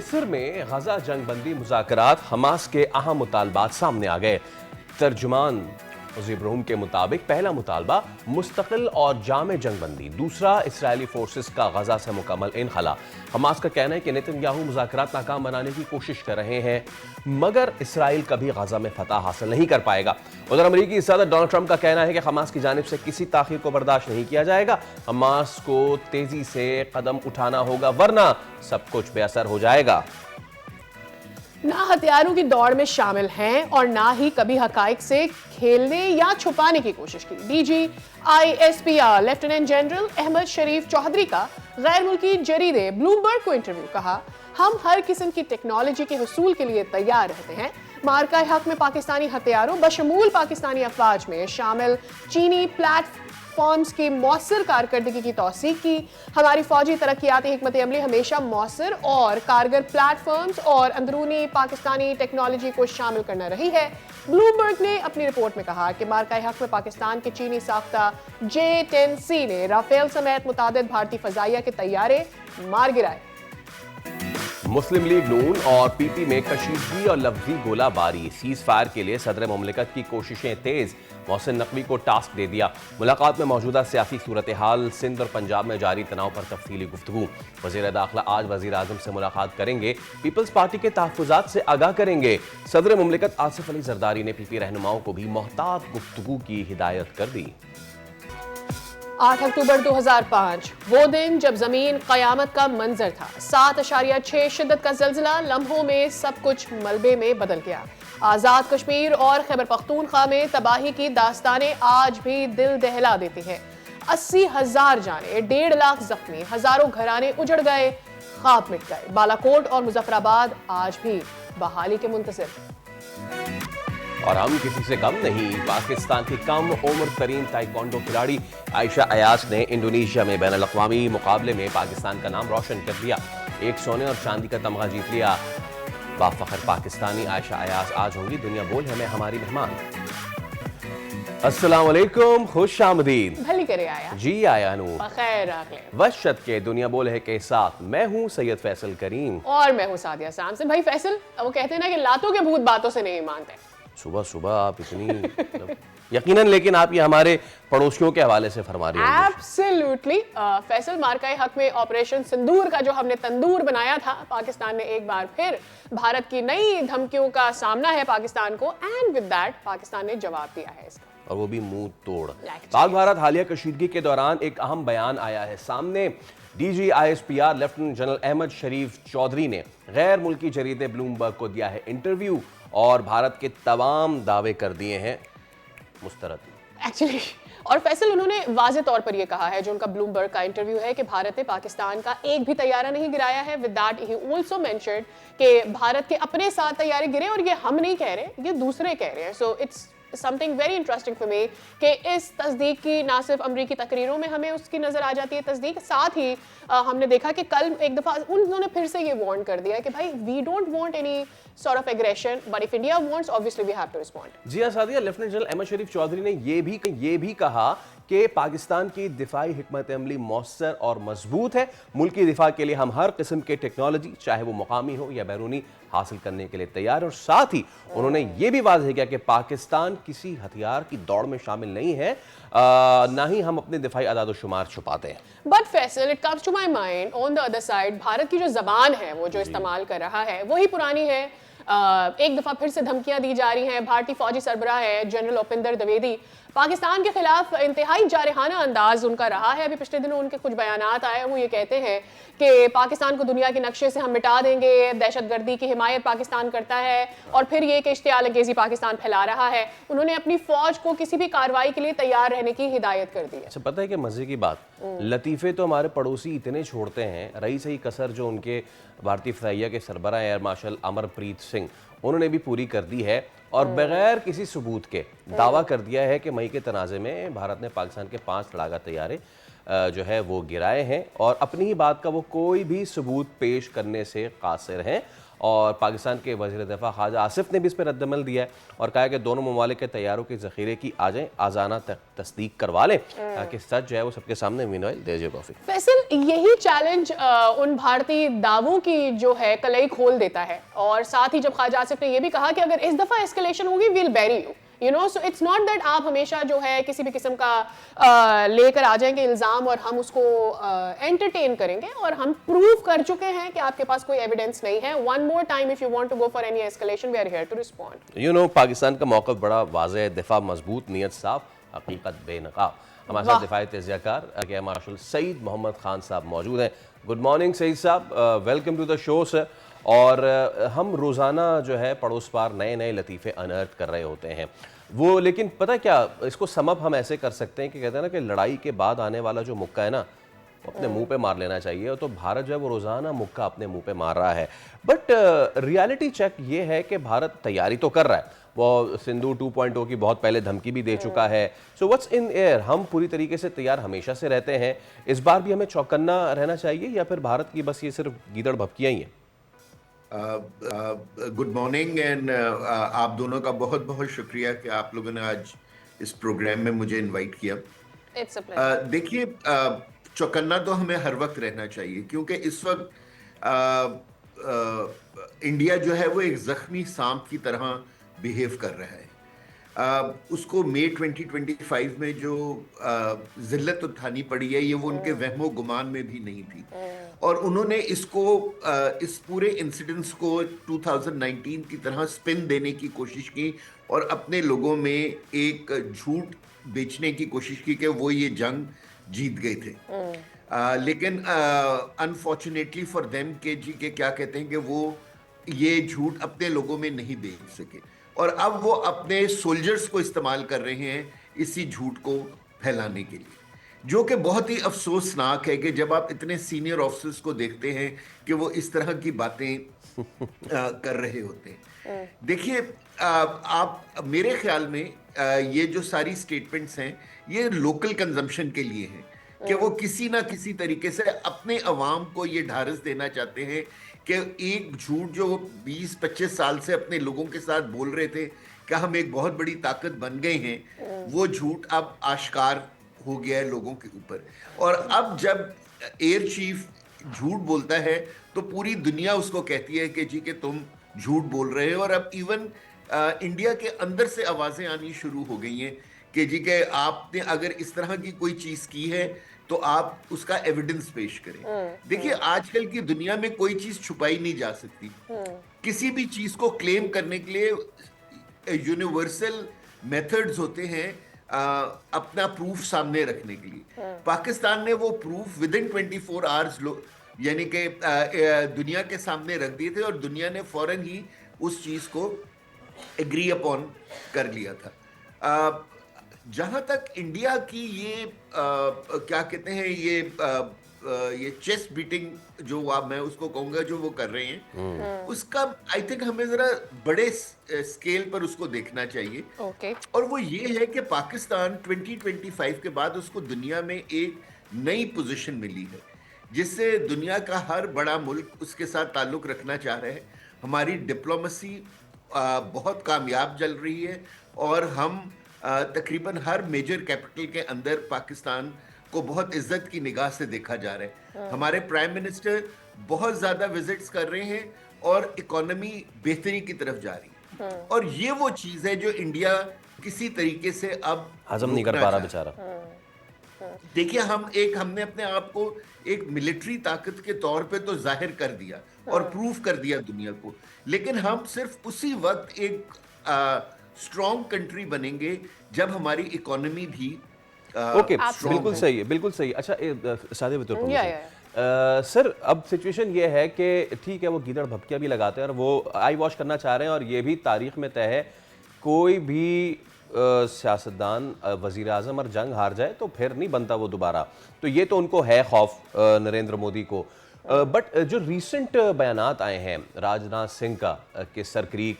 मिस्र में गजा जंगबंदी मुज़ाकरात हमास के अहम मुतालबात सामने आ गए। तर्जुमान इब्राहिम के मुताबिक पहला मुतालबा मुस्तकिल और जामे जंगबंदी, दूसरा इसराइली फोर्सेस का गजा से मुकम्मल इनखला। हमास का कहना है कि नेतन्याहू मुज़ाकरात नाकाम बनाने की कोशिश कर रहे हैं, मगर इसराइल कभी गजा में फतह हासिल नहीं कर पाएगा। उधर अमरीकी सदर डोनाल्ड ट्रंप का कहना है कि हमास की जानिब से किसी ताखीर को बर्दाश्त नहीं किया जाएगा। हमास को तेजी से कदम उठाना होगा, वरना सब कुछ बेअसर हो जाएगा। ना हथियारों की दौड़ में शामिल हैं और ना ही कभी हकाइक से खेलने या छुपाने की कोशिश की। DGISPR lieutenant general Ahmed Sharif Chaudhary का गैर मुल्की जरीदे ब्लूमबर्ग को इंटरव्यू। कहा, हम हर किस्म की टेक्नोलॉजी के हुसूल के लिए तैयार रहते हैं। मार्का हक में पाकिस्तानी हथियारों बशमूल पाकिस्तानी अफवाज में शामिल चीनी प्लेटफॉर्म्स की मौसर कारकर्दगी की तौसीक की। हमारी फौजी तरक्याती हिकमत अमली हमेशा मौसर और कारगर प्लेटफॉर्म्स और अंदरूनी पाकिस्तानी टेक्नोलॉजी को शामिल करना रही है। ब्लूमबर्ग ने अपनी रिपोर्ट में कहा कि मार्का हक में पाकिस्तान के चीनी साख्ता J-10C ने राफेल समेत मुतादिद भारतीय फजाइया के तैयारे मार गिराए। मुस्लिम लीग नून और PP में कशीदगी और लफ्जी गोलाबारी। सीज फायर के लिए सदर मुमलिकत की कोशिशें तेज। मोहसिन नकवी को टास्क दे दिया। मुलाकात में मौजूदा सियासी सूरत हाल, सिंध और पंजाब में जारी तनाव पर तफसीली गुफ्तगू। वज़ीर दाखिला आज वज़ीर आज़म से मुलाकात करेंगे। पीपल्स पार्टी के तहफ़्फ़ुज़ात से आगाह करेंगे। सदर मुमलिकत आसिफ अली जरदारी ने PP रहनुमाओं को भी मोहतात गुफ्तगू की हिदायत कर दी। 8 अक्टूबर 2005 वो दिन जब जमीन कयामत का मंजर था। 7.6 शिद्दत का जल्जला, लम्हों में सब कुछ मलबे में बदल गया। आज़ाद कश्मीर और खैबर पख्तूनख्वा में तबाही की दास्तानें आज भी दिल दहला देती हैं। 80,000 जाने, 1.5 लाख जख्मी, हजारों घराने उजड़ गए, ख्वाब मिट गए। बालाकोट और मुजफ्फराबाद आज भी बहाली के मुंतज़िर। और हम किसी से कम नहीं। पाकिस्तान की कम उम्र तरीन ताइक्वांडो खिलाड़ी आयशा अयाज ने इंडोनेशिया में बैनुल अक़वामी मुकाबले में पाकिस्तान का नाम रोशन कर दिया। 1 सोने और चांदी का तमगा जीत लिया। बाफ़ख्र पाकिस्तानी आयशा अयाज आज होंगी दुनिया बोल है में हमारी मेहमान। अस्सलाम वालेकुम, खुश आमदीद। भली करे आया जी आया नू खैर वशत के दुनिया बोल है के साथ मैं हूँ सैयद फैसल करीम और मैं हूँ सादिया सामसन। भाई फैसल, वो कहते हैं ना कि लातों के भूत बातों से नहीं मानते। सुबह सुबह आप इतनी यकीनन, लेकिन आप ये हमारे पड़ोसियों के हवाले से फरमा रही हैं। एब्सोल्युटली। फैसल, मार्का हक में ऑपरेशन सिंदूर का जो हमने तंदूर बनाया था, पाकिस्तान ने एक बार फिर भारत की नई धमकियों का सामना है पाकिस्तान को, एंड विद दैट पाकिस्तान ने जवाब दिया है इसका, और वो भी मुंह तोड़। पाक भारत हालिया कशीदगी के दौरान एक अहम बयान आया है सामने। DGISPR lieutenant general Ahmed Sharif Chaudhry ने गैर मुल्की जरीदे ब्लूमबर्ग को दिया है इंटरव्यू और भारत के तमाम दावे कर दिए हैं मुस्तरद। एक्चुअली, और फैसल, उन्होंने वाज़े तौर पर यह कहा है, जो उनका ब्लूमबर्ग का इंटरव्यू है, कि भारत ने पाकिस्तान का एक भी तैयारा नहीं गिराया है। With that he also mentioned कि भारत के अपने 7 तैयारे गिरे, और ये हम नहीं कह रहे, ये दूसरे कह रहे हैं। So it's something very interesting for me कि इस तस्दीक की ना सिर्फ अमरीकी तकरीरों में हमें उसकी नजर आ जाती है तस्दीक, साथ ही हमने देखा कि कल एक दफा उन्होंने फिर से ये वार्न कर दिया कि भाई we don't want any sort of aggression, but if India wants obviously we have to respond. जी हाँ सादिया, लेफ्टिनेंट जनरल अहमद शरीफ चौधरी ने ये भी कहा कि पाकिस्तान की दिफाई हिकमत अमली मौसर और मजबूत है। मुल्क की दिफा के लिए हम हर किस्म के टेक्नोलॉजी, चाहे वो मुकामी हो या बैरूनी, हासिल करने के लिए तैयार। और साथ ही उन्होंने ये भी वाज़ेह किया कि पाकिस्तान किसी हथियार की दौड़ में शामिल नहीं है, ना ही हम अपने दिफाई अदाद शुमार छुपाते हैं। But Faisal, it comes to my mind, on the other side Bharat की जो जबान है वो जो इस्तेमाल कर रहा है वही पुरानी है। एक दफा फिर से धमकियां दी जा रही हैं। भारतीय फौजी सरबराह है जनरल उपिंदर द्विवेदी, पाकिस्तान के खिलाफ इंतहाई जारहाना अंदाज उनका रहा है। अभी पिछले दिनों उनके कुछ बयानात आए, वो ये कहते हैं कि पाकिस्तान को दुनिया के नक्शे से हम मिटा देंगे, दहशतगर्दी की हिमायत पाकिस्तान करता है, और फिर ये कि इश्तियाल अंगेजी पाकिस्तान फैला रहा है। उन्होंने अपनी फौज को किसी भी कार्रवाई के लिए तैयार रहने की हिदायत कर दी है। अच्छा, पता है कि मजे की बात, लतीफ़े तो हमारे पड़ोसी इतने छोड़ते हैं। रही सही कसर जो उनके भारतीय फ़ज़ाइया के सरबराह एयर मार्शल अमरप्रीत सिंह, उन्होंने भी पूरी कर दी है, और बगैर किसी सबूत के दावा कर दिया है कि मई के तनाज़े में भारत ने पाकिस्तान के 5 लड़ाका तैयारे जो है वो गिराए हैं, और अपनी ही बात का वो कोई भी सबूत पेश करने से कासिर हैं। और पाकिस्तान के वज़ीर दिफा ख्वाजा आसिफ ने भी इस पर रद्दमल दिया है और कहा है कि दोनों ममालिक के तैयारों के ज़ख़ीरे की आ जाएँ, आज़ाना तस्दीक करवा लें ताकि सच जो है वो सबके सामने। Meanwhile there your coffee. Faisal, यही चैलेंज उन भारतीय दावों की जो है कलई खोल देता है, और साथ ही जब ख्वाजा आसिफ ने यह भी कहा कि अगर इस दफ़ा एस्केलेशन होगी will bury you know, so it's not that आप हमेशा जो है किसी भी किस्म का लेकर आ जाएंगे इल्ज़ाम और हम उसको एंटरटेन करेंगे, और हम प्रूव कर चुके हैं कि आपके पास कोई एविडेंस नहीं है। One more time if you want to go for any escalation we are here to respond. You know, Pakistan का मौक़िफ़ बड़ा वाज़ेह है, दिफा मजबूत, नीयत साफ, हकीकत बेनकाब। हमारे साथ दिफाई तज़कियाकार एयर मार्शल सईद मोहम्मद खान साहब मौजूद हैं। Good morning Saeed sahab, welcome to the show sir. और हम रोज़ाना जो है पड़ोस पार नए नए लतीफ़े अनअर्थ कर रहे होते हैं वो, लेकिन पता क्या, इसको समअप हम ऐसे कर सकते हैं कि कहते हैं ना कि लड़ाई के बाद आने वाला जो मुक्का है ना वो अपने मुंह पे मार लेना चाहिए। तो भारत जो है वो रोज़ाना मुक्का अपने मुंह पे मार रहा है, बट रियलिटी चेक ये है कि भारत तैयारी तो कर रहा है, वो सिंधु 2.0 की बहुत पहले धमकी भी दे चुका है। सो व्हाट्स इन एयर, हम पूरी तरीके से तैयार हमेशा से रहते हैं, इस बार भी हमें चौकन्ना रहना चाहिए या फिर भारत की बस ये सिर्फ गीदड़ भपकियाँ ही हैं? गुड मॉर्निंग एंड आप दोनों का बहुत बहुत शुक्रिया कि आप लोगों ने आज इस प्रोग्राम में मुझे इनवाइट किया। It's a pleasure. देखिए, चौकन्ना तो हमें हर वक्त रहना चाहिए, क्योंकि इस वक्त इंडिया जो है वो एक जख्मी सांप की तरह बिहेव कर रहा है। उसको मई 2025 में जो जिल्लत उठानी पड़ी है, ये वो उनके वहमो गुमान में भी नहीं थी, और उन्होंने इसको इस पूरे इंसिडेंट्स को 2019 की तरह स्पिन देने की कोशिश की और अपने लोगों में एक झूठ बेचने की कोशिश की कि वो ये जंग जीत गए थे। लेकिन अनफॉर्चुनेटली फॉर देम के जी के क्या कहते हैं कि वो ये झूठ अपने लोगों में नहीं बेच सके, और अब वो अपने सोल्जर्स को इस्तेमाल कर रहे हैं इसी झूठ को फैलाने के लिए, जो कि बहुत ही अफसोसनाक है कि जब आप इतने सीनियर ऑफिसर्स को देखते हैं कि वो इस तरह की बातें कर रहे होते हैं। देखिए, आप मेरे ख्याल में ये जो सारी स्टेटमेंट्स हैं ये लोकल कंजम्पशन के लिए हैं, कि वो किसी ना किसी तरीके से अपने अवाम को ये ढारस देना चाहते हैं कि एक झूठ जो 20-25 साल से अपने लोगों के साथ बोल रहे थे कि हम एक बहुत बड़ी ताकत बन गए हैं, वो झूठ अब आश्कार हो गया है लोगों के ऊपर। और अब जब एयर चीफ झूठ बोलता है तो पूरी दुनिया उसको कहती है कि जी कि तुम झूठ बोल रहे हो, और अब इवन इंडिया के अंदर से आवाज़ें आनी शुरू हो गई हैं कि जी के आपने अगर इस तरह की कोई चीज़ की है तो आप उसका एविडेंस पेश करें। देखिए, आजकल की दुनिया में कोई चीज छुपाई नहीं जा सकती। किसी भी चीज को क्लेम करने के लिए यूनिवर्सल मेथड्स होते हैं अपना प्रूफ सामने रखने के लिए। पाकिस्तान ने वो प्रूफ विद इन 24 आवर्स यानी कि दुनिया के सामने रख दिए थे, और दुनिया ने फौरन ही उस चीज को एग्री अपॉन कर लिया था। जहां तक इंडिया की ये क्या कहते हैं ये चेस्ट बीटिंग जो मैं उसको कहूंगा जो वो कर रहे हैं, उसका आई थिंक हमें जरा बड़े स्केल पर उसको देखना चाहिए। और वो ये है कि पाकिस्तान 2025 के बाद उसको दुनिया में एक नई पोजीशन मिली है, जिससे दुनिया का हर बड़ा मुल्क उसके साथ ताल्लुक रखना चाह रहा है। हमारी डिप्लोमेसी बहुत कामयाब चल रही है, और हम तकरीबन हर मेजर कैपिटल के अंदर पाकिस्तान को बहुत इज्जत की निगाह से देखा जा रहा है। हमारे प्राइम मिनिस्टर बहुत ज्यादा विजिट्स कर रहे हैं और इकोनॉमी बेहतरी की तरफ जा रही है, और ये वो चीज है जो इंडिया किसी तरीके से अब हजम नहीं कर पा रहा बेचारा। देखिए, हमने अपने आप को एक मिलिट्री ताकत के तौर पे तो जाहिर कर दिया और प्रूफ कर दिया दुनिया को, लेकिन हम सिर्फ उसी वक्त एक स्ट्रॉन्ग कंट्री बनेंगे जब हमारी इकोनॉमी भी ओके, बिल्कुल सही है, बिल्कुल सही। अच्छा, सादे बतौर सर, अब सिचुएशन ये है कि ठीक है वो गीदड़ भपकियाँ भी लगाते हैं और वो आई वॉश करना चाह रहे हैं, और ये भी तारीख में तय है कोई भी सियासतदान वज़ीर आज़म और जंग हार जाए तो फिर नहीं बनता वो दोबारा। तो ये तो उनको है खौफ नरेंद्र मोदी को। बट जो रीसेंट बयानात आए हैं राजनाथ सिंह का कि सर क्रीक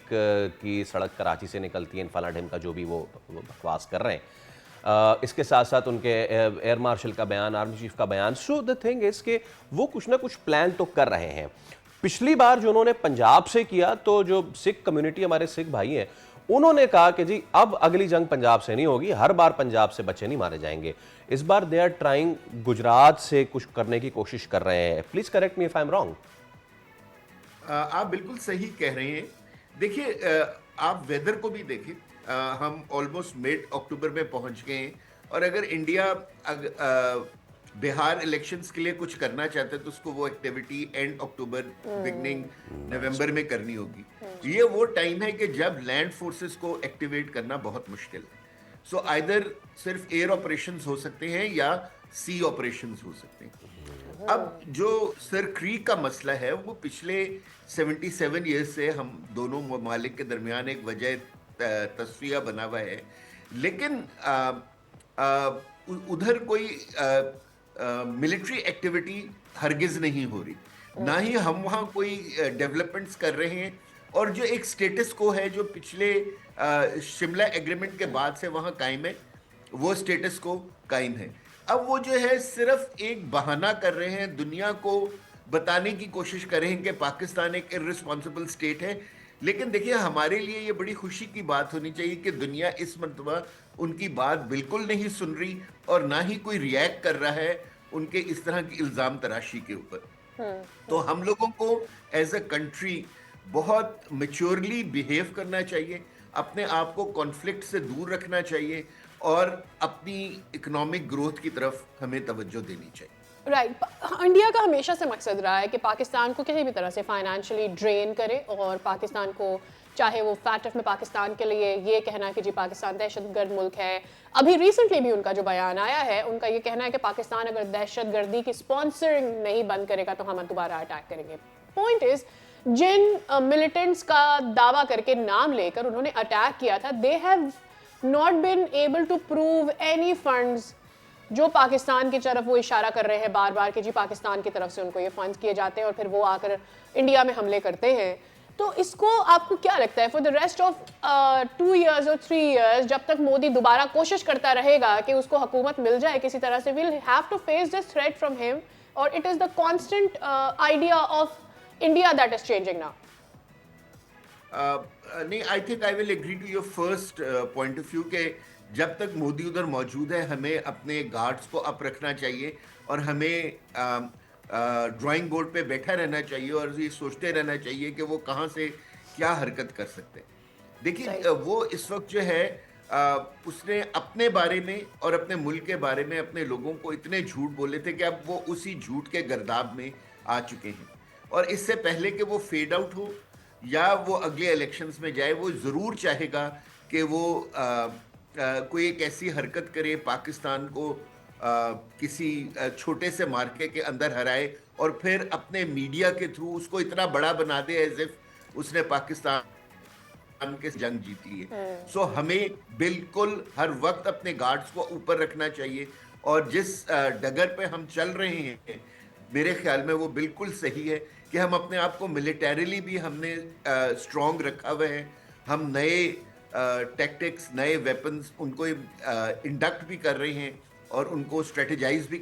की सड़क कराची से निकलती है, फला ढिम का जो भी वो बकवास कर रहे हैं, इसके साथ साथ उनके एयर मार्शल का बयान, आर्मी चीफ का बयान। सो द थिंग इज़ कि वो कुछ ना कुछ प्लान तो कर रहे हैं। पिछली बार जो उन्होंने पंजाब से किया तो जो सिख कम्युनिटी, हमारे सिख भाई हैं, उन्होंने कहा कि जी अब अगली जंग पंजाब से नहीं होगी, हर बार पंजाब से बच्चे नहीं मारे जाएंगे। इस बार दे आर ट्राइंग गुजरात से कुछ करने की कोशिश कर रहे हैं। Please correct me if I am wrong. आप बिल्कुल सही कह रहे हैं। देखिए, आप वेदर को भी देखिए। हम ऑलमोस्ट मिड अक्टूबर में पहुंच गए हैं, और अगर इंडिया बिहार इलेक्शंस के लिए कुछ करना चाहते हैं तो उसको वो एक्टिविटी एंड अक्टूबर बिगनिंग नवंबर में करनी होगी। ये वो टाइम है कि जब लैंड फोर्सेस को एक्टिवेट करना बहुत मुश्किल है। सो आइदर सिर्फ एयर ऑपरेशंस हो सकते हैं या सी ऑपरेशंस हो सकते हैं। अब जो सर क्रीक का मसला है वो पिछले 77 ईयर्स से हम दोनों ममालिक के दरमियान एक वजह तस्वीर बना हुआ है, लेकिन उधर कोई मिलिट्री एक्टिविटी हरगिज नहीं हो रही, ना ही हम वहाँ कोई डेवलपमेंट्स कर रहे हैं। और जो एक स्टेटस को है जो पिछले शिमला एग्रीमेंट के बाद से वहाँ कायम है, वो स्टेटस को कायम है। अब वो जो है सिर्फ एक बहाना कर रहे हैं, दुनिया को बताने की कोशिश कर रहे हैं कि पाकिस्तान एक इर्रिस्पॉन्सिबल स्टेट है। लेकिन देखिए, हमारे लिए ये बड़ी खुशी की बात होनी चाहिए कि दुनिया इस मरतबा उनकी बात बिल्कुल नहीं सुन रही और ना ही कोई रिएक्ट कर रहा है उनके इस तरह की इल्ज़ाम तराशी के ऊपर। तो हम लोगों को एज अ कंट्री बहुत मैच्योरली बिहेव करना चाहिए, अपने आप को कॉन्फ्लिक्ट से दूर रखना चाहिए और अपनी इकोनॉमिक ग्रोथ की तरफ हमें तवज्जो देनी चाहिए। राइट। इंडिया का हमेशा से मकसद रहा है कि पाकिस्तान को किसी भी तरह से फाइनेंशियली ड्रेन करे, और पाकिस्तान को, चाहे वो फैक्ट में पाकिस्तान के लिए ये कहना कि जी पाकिस्तान दहशतगर्द मुल्क है। अभी रिसेंटली भी उनका जो बयान आया है, उनका ये कहना है कि पाकिस्तान अगर दहशतगर्दी की स्पॉन्सरिंग नहीं बंद करेगा तो हम दोबारा अटैक करेंगे। पॉइंट इज, जिन मिलिटेंट्स का दावा करके नाम लेकर उन्होंने अटैक किया था, they have not been able to prove any funds जो पाकिस्तान की तरफ वो इशारा कर रहे हैं बार बार कि जी पाकिस्तान की तरफ से उनको ये फंड्स किए जाते हैं और फिर वो आकर इंडिया में हमले करते हैं। तो इसको आपको क्या लगता है, for the rest of 2 years और 3 years, जब तक मोदी दोबारा कोशिश करता रहेगा कि उसको हुकूमत मिल जाए किसी तरह से, we'll have to face this threat from him, or it is the constant idea of India that is changing now? नहीं, I think I will agree to your first point of view के जब तक मोदी उधर मौजूद है हमें अपने guards को अप रखना चाहिए और हमें ड्राइंग बोर्ड पे बैठा रहना चाहिए और ये सोचते रहना चाहिए कि वो कहाँ से क्या हरकत कर सकते हैं। देखिए, वो इस वक्त जो है उसने अपने बारे में और अपने मुल्क के बारे में अपने लोगों को इतने झूठ बोले थे कि अब वो उसी झूठ के गर्दाब में आ चुके हैं। और इससे पहले कि वो फेड आउट हो या वो अगले इलेक्शंस में जाए, वो ज़रूर चाहेगा कि वो कोई एक ऐसी हरकत करे, पाकिस्तान को किसी छोटे से मार्के के अंदर हराए और फिर अपने मीडिया के थ्रू उसको इतना बड़ा बना दे एज इफ उसने पाकिस्तान के जंग जीत ली है। सो हमें बिल्कुल हर वक्त अपने गार्ड्स को ऊपर रखना चाहिए और जिस डगर पे हम चल रहे हैं मेरे ख्याल में वो बिल्कुल सही है कि हम अपने आप को मिलिटरीली भी हमने स्ट्रॉन्ग रखा हुआ है। हम नए टैक्टिक्स, नए वेपन्स उनको इंडक्ट भी कर रहे हैं और उनको स्ट्रेटेजाइज भी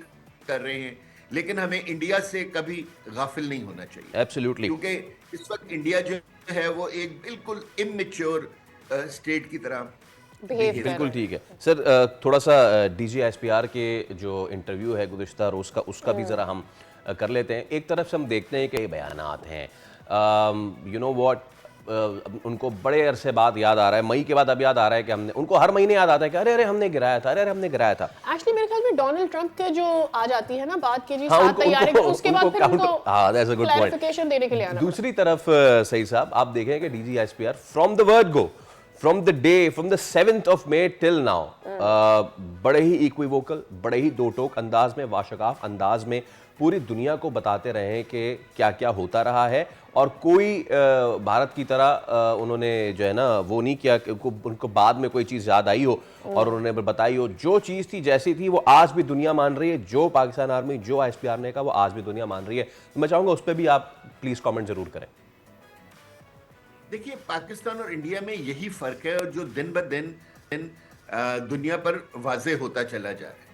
कर रहे हैं, लेकिन हमें इंडिया से कभी गाफिल नहीं होना चाहिए। एब्सोल्युटली, क्योंकि इस वक्त इंडिया जो है वो एक बिल्कुल इमेच्योर स्टेट की तरह बिल्कुल ठीक है। सर, थोड़ा सा DGSPR के जो इंटरव्यू है गुज़िश्ता रोज़ का, उसका भी ज़रा हम कर लेते हैं। एक तरफ से हम देखते हैं कि ये बयानात हैं, यू नो व्हाट, उनको बड़े अरसे बाद याद आ रहा है, मई के बाद अब याद आ रहा है कि हमने, उनको हर महीने याद आता है कि अरे अरे हमने गिराया था, अरे अरे हमने गिराया था। एक्चुअली मेरे ख्याल में डोनाल्ड ट्रंप के जो आ जाती है ना बात की जी हाँ, साथ तैयारी कर, उसके बाद फिर उनको that's a good point clarification देने के लिए आना। दूसरी तरफ सही साहब, आप देखें कि DGSPR from the word go, from the day, from the 7th of May till now, बड़े ही इक्विवोकल, बड़े ही दो टोक अंदाज में, वाशकाफ अंदाज में पूरी दुनिया को बताते रहे हैं कि क्या क्या होता रहा है। और कोई भारत की तरह उन्होंने जो है ना वो नहीं किया कि उनको बाद में कोई चीज़ याद आई हो और उन्होंने बताई हो। जो चीज़ थी जैसी थी वो आज भी दुनिया मान रही है, जो पाकिस्तान आर्मी, जो ISPR ने कहा वो आज भी दुनिया मान रही है। तो मैं चाहूँगा उस पर भी आप प्लीज़ कॉमेंट ज़रूर करें। देखिए, पाकिस्तान और इंडिया में यही फ़र्क है और जो दिन ब दिन दुनिया पर वाजे होता चला जा रहा है।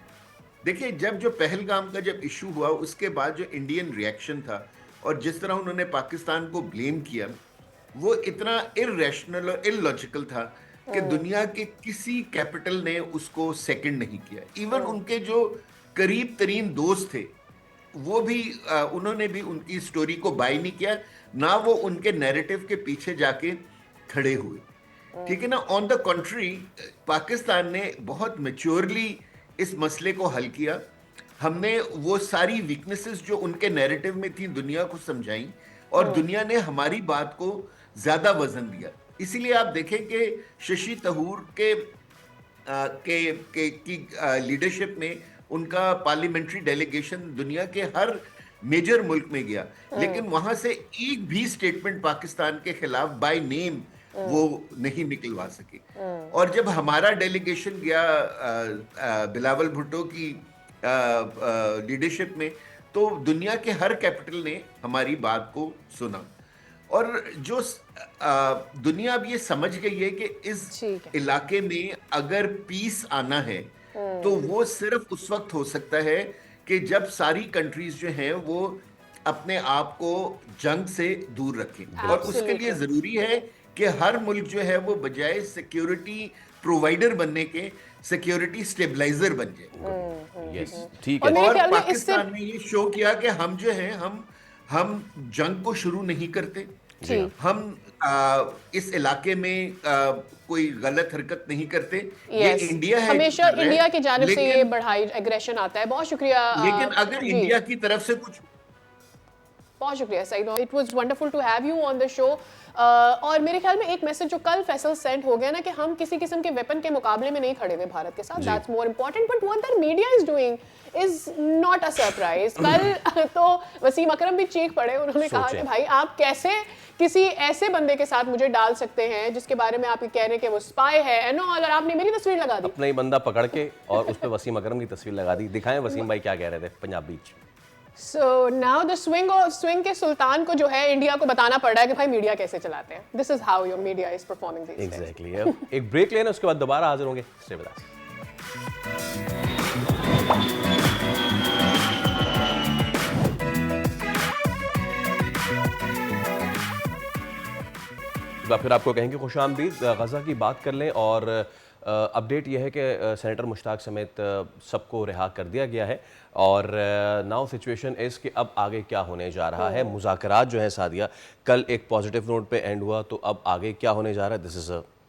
देखिए, जब जो पहलगाम का जब इशू हुआ उसके बाद जो इंडियन रिएक्शन था और जिस तरह उन्होंने पाकिस्तान को ब्लेम किया, वो इतना इररेशनल और इलॉजिकल था कि दुनिया के किसी कैपिटल ने उसको सेकंड नहीं किया। इवन उनके जो करीब तरीन दोस्त थे वो भी उन्होंने भी उनकी स्टोरी को बाय नहीं किया, ना वो उनके नैरेटिव के पीछे जाके खड़े हुए। ठीक है ना। ऑन द कॉन्ट्री, पाकिस्तान ने बहुत मैच्योरली इस मसले को हल किया। हमने वो सारी वीकनेसेस जो उनके नैरेटिव में थी दुनिया को समझाई, और दुनिया ने हमारी बात को ज्यादा वजन दिया। इसीलिए आप देखें कि शशि थरूर की लीडरशिप में उनका पार्लियामेंट्री डेलीगेशन दुनिया के हर मेजर मुल्क में गया, लेकिन वहां से एक भी स्टेटमेंट पाकिस्तान के खिलाफ बाय नेम वो नहीं निकलवा सके। और जब हमारा डेलीगेशन गया बिलावल भुट्टो की लीडरशिप में, तो दुनिया के हर कैपिटल ने हमारी बात को सुना। और जो दुनिया अब ये समझ गई है कि इस इलाके में अगर पीस आना है तो वो सिर्फ उस वक्त हो सकता है कि जब सारी कंट्रीज जो हैं वो अपने आप को जंग से दूर रखें। और उसके लिए जरूरी है कि हर मुल्क जो है वो बजाय सिक्योरिटी प्रोवाइडर बनने के सिक्योरिटी स्टेबलाइजर बन जाए। यस, ठीक है। और पाकिस्तान ने ये शो किया कि हम जो हैं हम जंग को शुरू नहीं करते, हम इस इलाके में कोई गलत हरकत नहीं करते। ये इंडिया है, हमेशा इंडिया की जानिब से ये बढ़ाई एग्रेशन आता है। बहुत शुक्रिया। लेकिन अगर इंडिया की तरफ से कुछ, बहुत शुक्रिया Saeed, it was wonderful to have you on the show. और मेरे ख्याल में एक मैसेज जो कल फैसल सेंड हो गया ना कि हम किसी किस्म के वेपन के मुकाबले में नहीं खड़े हुए भारत के साथ, that's more important. But what the media is doing is not a surprise. कल तो वसीम अकरम भी चीख पड़े, उन्होंने कहा कि भाई आप कैसे किसी ऐसे बंदे के साथ मुझे डाल सकते हैं जिसके बारे में आप ये कह रहे हैं कि वो स्पाई है एंड ऑल, और आपने मेरी तस्वीर लगा दी। अपना ही बंदा पकड़ के और उस पे वसीम अकरम की तस्वीर लगा दी। दिखाएं वसीम भाई क्या कह रहे थे पंजाब बीच। So now the swing के सुल्तान को जो है इंडिया को बताना पड़ रहा है कि भाई मीडिया कैसे चलाते हैं। This is how your media is performing these days. Exactly. एक ब्रेक लेना, उसके बाद दोबारा हाजिर होंगे। Stay with us. फिर आपको कहेंगे खुशामदीद। गजा की बात कर लें और अपडेट यह है कि सेनेटर मुश्ताक समेत सबको रिहा कर दिया गया है। और नाउ सिचुएशन इज़ कि अब आगे क्या होने जा रहा है। मुज़ाकरात जो है सादिया कल एक पॉजिटिव नोट पे एंड हुआ, तो अब आगे क्या होने जा रहा है,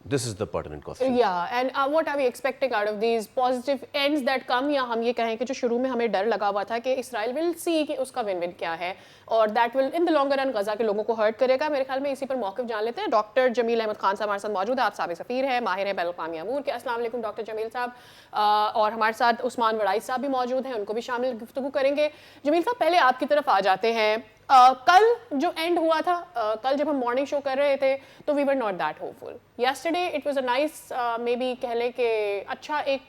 this is the pertinent question. Yeah, and what are we expecting out of these positive ends that come? या हम ये कहें कि जो शुरू में हमें डर लगा हुआ था कि इसराइल विल सी कि उसका विन विन क्या है और that will in the longer run Gaza के लोगों को हर्ट करेगा। मेरे ख्याल में इसी पर मौक़िफ़ जान लेते हैं। डॉक्टर जमील अहमद खान साहब हमारे साथ मौजूद है। आप साबिक़ सफ़ीर हैं, माहिर हैं बैनुल-अक़वामी अमूर के। अस्सलाम वालेकुम डॉक्टर जमील साहब। और हमारे साथ उस्मान वड़ाई साहब भी मौजूद हैं, उनको भी शामिल गुफ्तगू करेंगे। जमील साहब, पहले आपकी तरफ आ जाते हैं। कल जो एंड हुआ था, कल जब हम मॉर्निंग शो कर रहे थे तो we were not that hopeful. Yesterday it was a nice, maybe कह लें कि अच्छा एक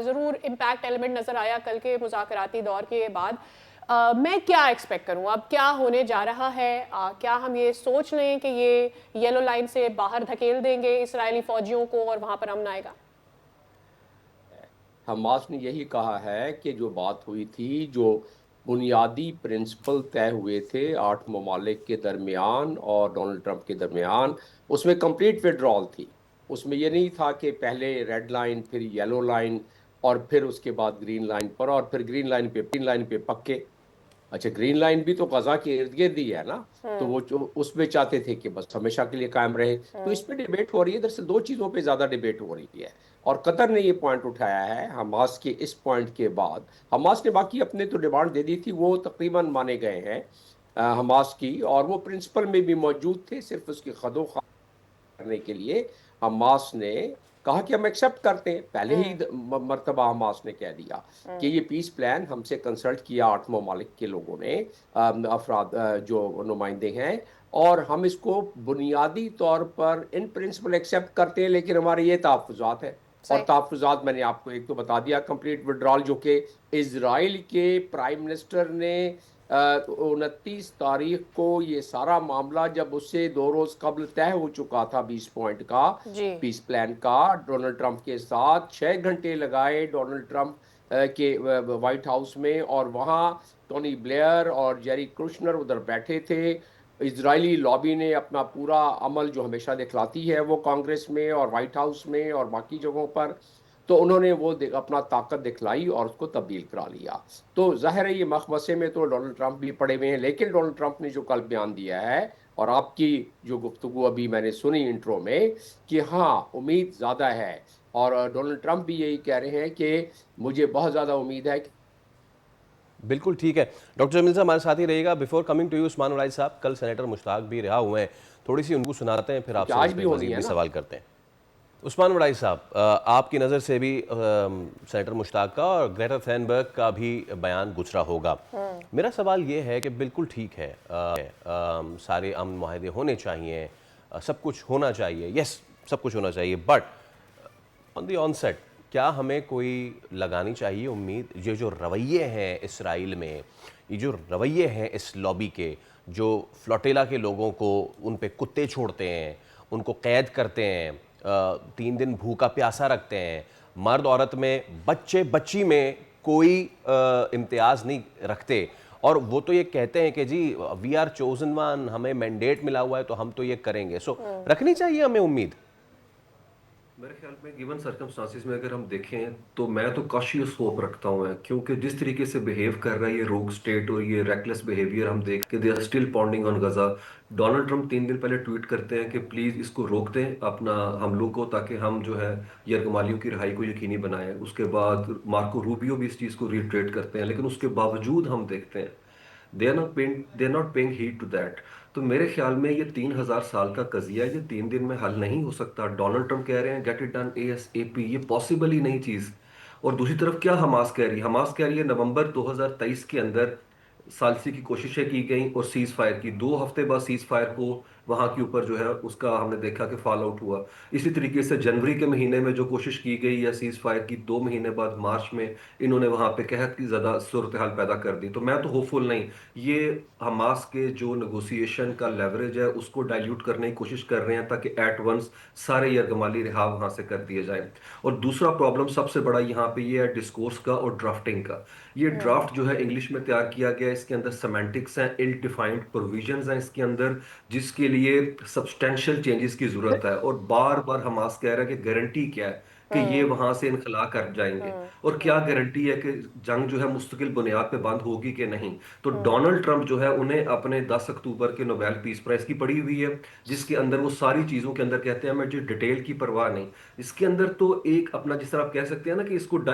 ज़रूर इम्पैक्ट एलिमेंट नज़र आया कल के मुज़ाकराती दौर के बाद। मैं क्या एक्सपेक्ट करूं, अब क्या होने जा रहा है? क्या हम ये सोच लें कि ये येलो लाइन से बाहर धकेल देंगे इसराइली फ़ौजियों को और वहाँ पर अमन आएगा? हमास ने यही कहा है कि जो बात हुई थी, जो बुनियादी प्रिंसिपल तय हुए थे 8 ममालिक के दरमियान और डोनाल्ड ट्रंप के दरमियान, उसमें कंप्लीट विड्रॉल थी। उसमें ये नहीं था कि पहले रेड लाइन, फिर येलो लाइन और फिर उसके बाद ग्रीन लाइन पर, और फिर ग्रीन लाइन पे पक्के। अच्छा, ग्रीन लाइन भी तो गजा के इर्द गिर्द ही है ना, तो वो उसमें चाहते थे कि बस हमेशा के लिए कायम रहे। तो इस पे डिबेट हो रही है। दरअसल 2 चीज़ों पे ज़्यादा डिबेट हो रही है और कतर ने ये पॉइंट उठाया है हमास के इस पॉइंट के बाद। हमास ने बाकी अपने तो डिमांड दे दी थी, वो तकरीबन माने गए हैं हमास की, और वो प्रिंसिपल में भी मौजूद थे। सिर्फ उसकी खदोखा करने के लिए हमास ने कहा कि हम एक्सेप्ट करते हैं। पहले ही मर्तबा हमास ने कह दिया कि ये पीस प्लान हमसे कंसल्ट किया 8 ममालिक के लोगों ने, अफराद जो नुमाइंदे हैं, और हम इसको बुनियादी तौर पर इन प्रिंसिपल एक्सेप्ट करते हैं, लेकिन हमारे ये तहफ़्फ़ुज़ात है। और तहफ़्फ़ुज़ात मैंने आपको एक तो बता दिया, कंप्लीट विड्रॉल, जो कि इजराइल के प्राइम मिनिस्टर ने 29 तारीख को ये सारा मामला, जब उससे 2 रोज़ कबल तय हो चुका था 20 पॉइंट का पीस प्लान का डोनाल्ड ट्रंप के साथ, 6 घंटे लगाए डोनाल्ड ट्रंप के वाइट हाउस में, और वहाँ टोनी ब्लेयर और जेरी कुशनर उधर बैठे थे। इजरायली लॉबी ने अपना पूरा अमल जो हमेशा दिखलाती है वो कांग्रेस में और वाइट हाउस में और बाकी जगहों पर, तो उन्होंने वो अपना ताकत दिखलाई और उसको तब्दील करा लिया। तो जाहिर है ये मखमसे में तो डोनाल्ड ट्रंप भी पड़े हुए हैं, लेकिन डोनाल्ड ट्रंप ने जो कल बयान दिया है और आपकी जो गुफ्तगू अभी मैंने सुनी इंट्रो में कि हाँ उम्मीद ज़्यादा है, और डोनाल्ड ट्रंप भी यही कह रहे हैं कि मुझे बहुत ज़्यादा उम्मीद है कि बिल्कुल ठीक है। डॉक्टर जमील साहब हमारे साथ ही रहेगा। Before coming to you Usman वराई साहब, कल सेनेटर मुश्ताक भी रिहा हुए हैं, थोड़ी सी उनको सुनाते हैं, फिर आपसे आज उन भी पे होनी मजीद है भी ना। सवाल करते हैं। उस्मान वराई साहब, आपकी नज़र से भी सेनेटर मुश्ताक का और ग्रेटा थैनबर्ग का भी बयान गुजरा होगा। मेरा सवाल ये है कि बिल्कुल ठीक है, सारे अमन माहदे होने चाहिए, सब कुछ होना चाहिए, यस सब कुछ होना चाहिए, बट ऑन दी ऑनसेट क्या हमें कोई लगानी चाहिए उम्मीद, ये जो रवैये हैं इसराइल में, ये जो रवैये हैं इस लॉबी के, जो फ्लोटेला के लोगों को उन पे कुत्ते छोड़ते हैं, उनको कैद करते हैं, 3 दिन भूखा प्यासा रखते हैं, मर्द औरत में बच्चे बच्ची में कोई इम्तियाज़ नहीं रखते, और वो तो ये कहते हैं कि जी वी आर चोजन वन, हमें मैंडेट मिला हुआ है तो हम तो ये करेंगे। सो रखनी चाहिए हमें उम्मीद। मेरे ख्याल में गिवन सर्कमस्टांसिस में अगर हम देखें तो मैं तो कॉशियस होप रखता हूँ मैं, क्योंकि जिस तरीके से बिहेव कर रहा है ये रोग स्टेट और ये रेकलेस बिहेवियर हम देख के, they are still pounding on Gaza. Donald Trump 3 दिन पहले ट्वीट करते हैं कि प्लीज इसको रोक दें अपना हमलों को, ताकि हम जो है यरगमालियों की रिहाई को यकीनी बनाएं। उसके बाद मार्को रूबियो भी इस चीज को रिट्रेट करते हैं, लेकिन उसके बावजूद हम देखते हैं they are not paying heed to that. तो मेरे ख्याल में ये 3,000 साल का कजिया ये 3 दिन में हल नहीं हो सकता। डोनाल्ड ट्रंप कह रहे हैं गेट इट डन ASAP, ये पॉसिबल ही नहीं चीज। और दूसरी तरफ क्या हमास कह रही है, हमास कह रही है नवंबर 2023 के अंदर सालसी की कोशिशें की गई और सीज फायर की, 2 हफ्ते बाद सीज फायर को वहां के ऊपर जो है उसका हमने देखा कि फॉल आउट हुआ। इसी तरीके से जनवरी के महीने में जो कोशिश की गई या सीज फायर की, 2 महीने बाद मार्च में इन्होंने वहां पे कहत की ज्यादा सूरत हाल पैदा कर दी। तो मैं तो होपफुल नहीं, ये हमास के जो नेगोशिएशन का लेवरेज है उसको डाइल्यूट करने की कोशिश कर रहे हैं ताकि एट वंस सारे यरगमाली रिहा वहां से कर दिए जाए। और दूसरा प्रॉब्लम सबसे बड़ा यहाँ पे ये है डिस्कोर्स का और ड्राफ्टिंग का। ये ड्राफ्ट जो है इंग्लिश में तैयार किया गया है, इसके अंदर सेमेंटिक्स हैं, इल डिफाइंड प्रोविजंस हैं इसके अंदर, जिसके लिए सब्सटेंशियल चेंजेस की जरूरत है। और बार बार हमास कह रहा है कि गारंटी क्या है कि ये वहां से इनखला कर जाएंगे, और क्या गारंटी है कि जंग जो है मुस्तकिल बुनियाद पे बंद होगी कि नहीं। तो डोनाल्ड ट्रंप जो है उन्हें अपने 10 अक्टूबर के नोबेल पीस प्राइज की पड़ी हुई है, जिसके अंदर वो सारी चीजों के अंदर कहते हैं मुझे डिटेल की परवाह नहीं। इसके अंदर तो एक अपना जिस तरह आप कह सकते हैं ना कि इसको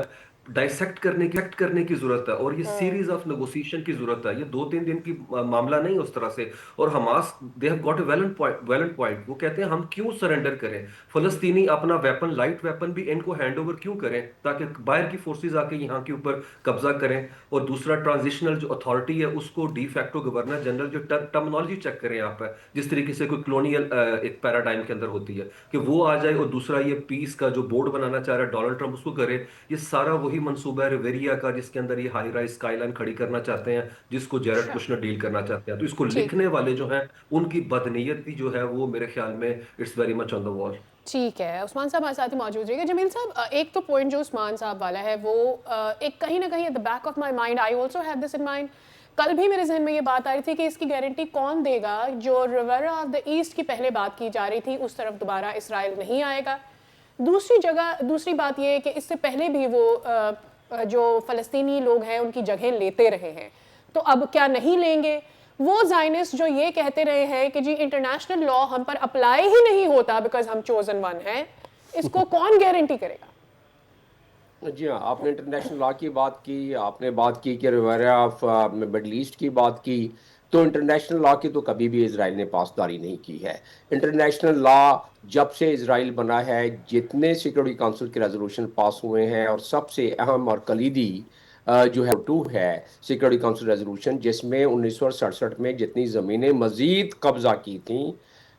डाइसेक्ट करने की जरूरत है, और ये सीरीज ऑफ नेगोशिएशन की जरूरत है। ये 2-3 दिन की मामला नहीं उस तरह से। और Hamas they have got a valid point, वो कहते हैं हम क्यों सरेंडर करें, फलस्तीनी अपना वेपन, लाइट वेपन भी इनको हैंड ओवर क्यों करें ताकि बाहर की फोर्सेस आके यहाँ के ऊपर कब्जा करें। और दूसरा ट्रांजिशनल जो अथॉरिटी है उसको डी फैक्टो गवर्नर जनरल, जो टर्मिनोलॉजी चेक करें यहाँ पर, जिस तरीके से कोई कॉलोनियल एक पैराडाइम के अंदर होती है, कि वो आ जाए। और दूसरा ये पीस का जो बोर्ड बनाना चाह रहा है डोनाल्ड ट्रंप उसको करे। ये सारा वही मंसूबा है रिवेरिया का, जिसके अंदर ये हाई राइज स्काईलाइन खड़ी करना चाहते हैं, जिसको जेरेड अच्छा, कुशनर डील करना चाहते हैं। तो इसको ठीक लिखने वाले जो हैं उनकी बदनीयती जो है वो मेरे ख्याल में it's very much on the wall. ठीक है। उस्मान साहब हमारे साथ ही मौजूद रहिएगा। जमील साहब, एक तो पॉइंट जो उस्मान साहब वाला है वो एक कहीं ना कहीं at the back of my mind, I also have this in mind. कल भी मेरे जहन में ये बात आ रही थी कि इसकी गारंटी कौन देगा, जो रिवर ऑफ द ईस्ट की पहले बात की जा रही थी उस तरफ दोबारा इसराइल नहीं आएगा। दूसरी बात ये है कि इससे पहले भी वो जो फ़लस्तीनी लोग हैं उनकी जगह लेते रहे हैं, तो अब क्या नहीं लेंगे? वो ज़ायनिस्ट जो ये कहते रहे हैं कि जी इंटरनेशनल लॉ हम पर अप्लाई ही नहीं होता बिकॉज हम चोजन वन हैं, इसको कौन गारंटी करेगा? जी हाँ, आपने इंटरनेशनल लॉ की बात की, आपने बात की कि रिवायरा ऑफ मिडल ईस्ट की बात की। तो इंटरनेशनल लॉ की तो कभी भी इसराइल ने पासदारी नहीं की है। इंटरनेशनल लॉ जब से इसराइल बना है, जितने सिक्योरिटी काउंसिल के रेजोल्यूशन पास हुए हैं, और सबसे अहम और कलीदी जो है 2 है सिक्योरिटी काउंसिल रेजोल्यूशन, जिसमें 1967 में जितनी ज़मीनें मज़ीद कब्जा की थी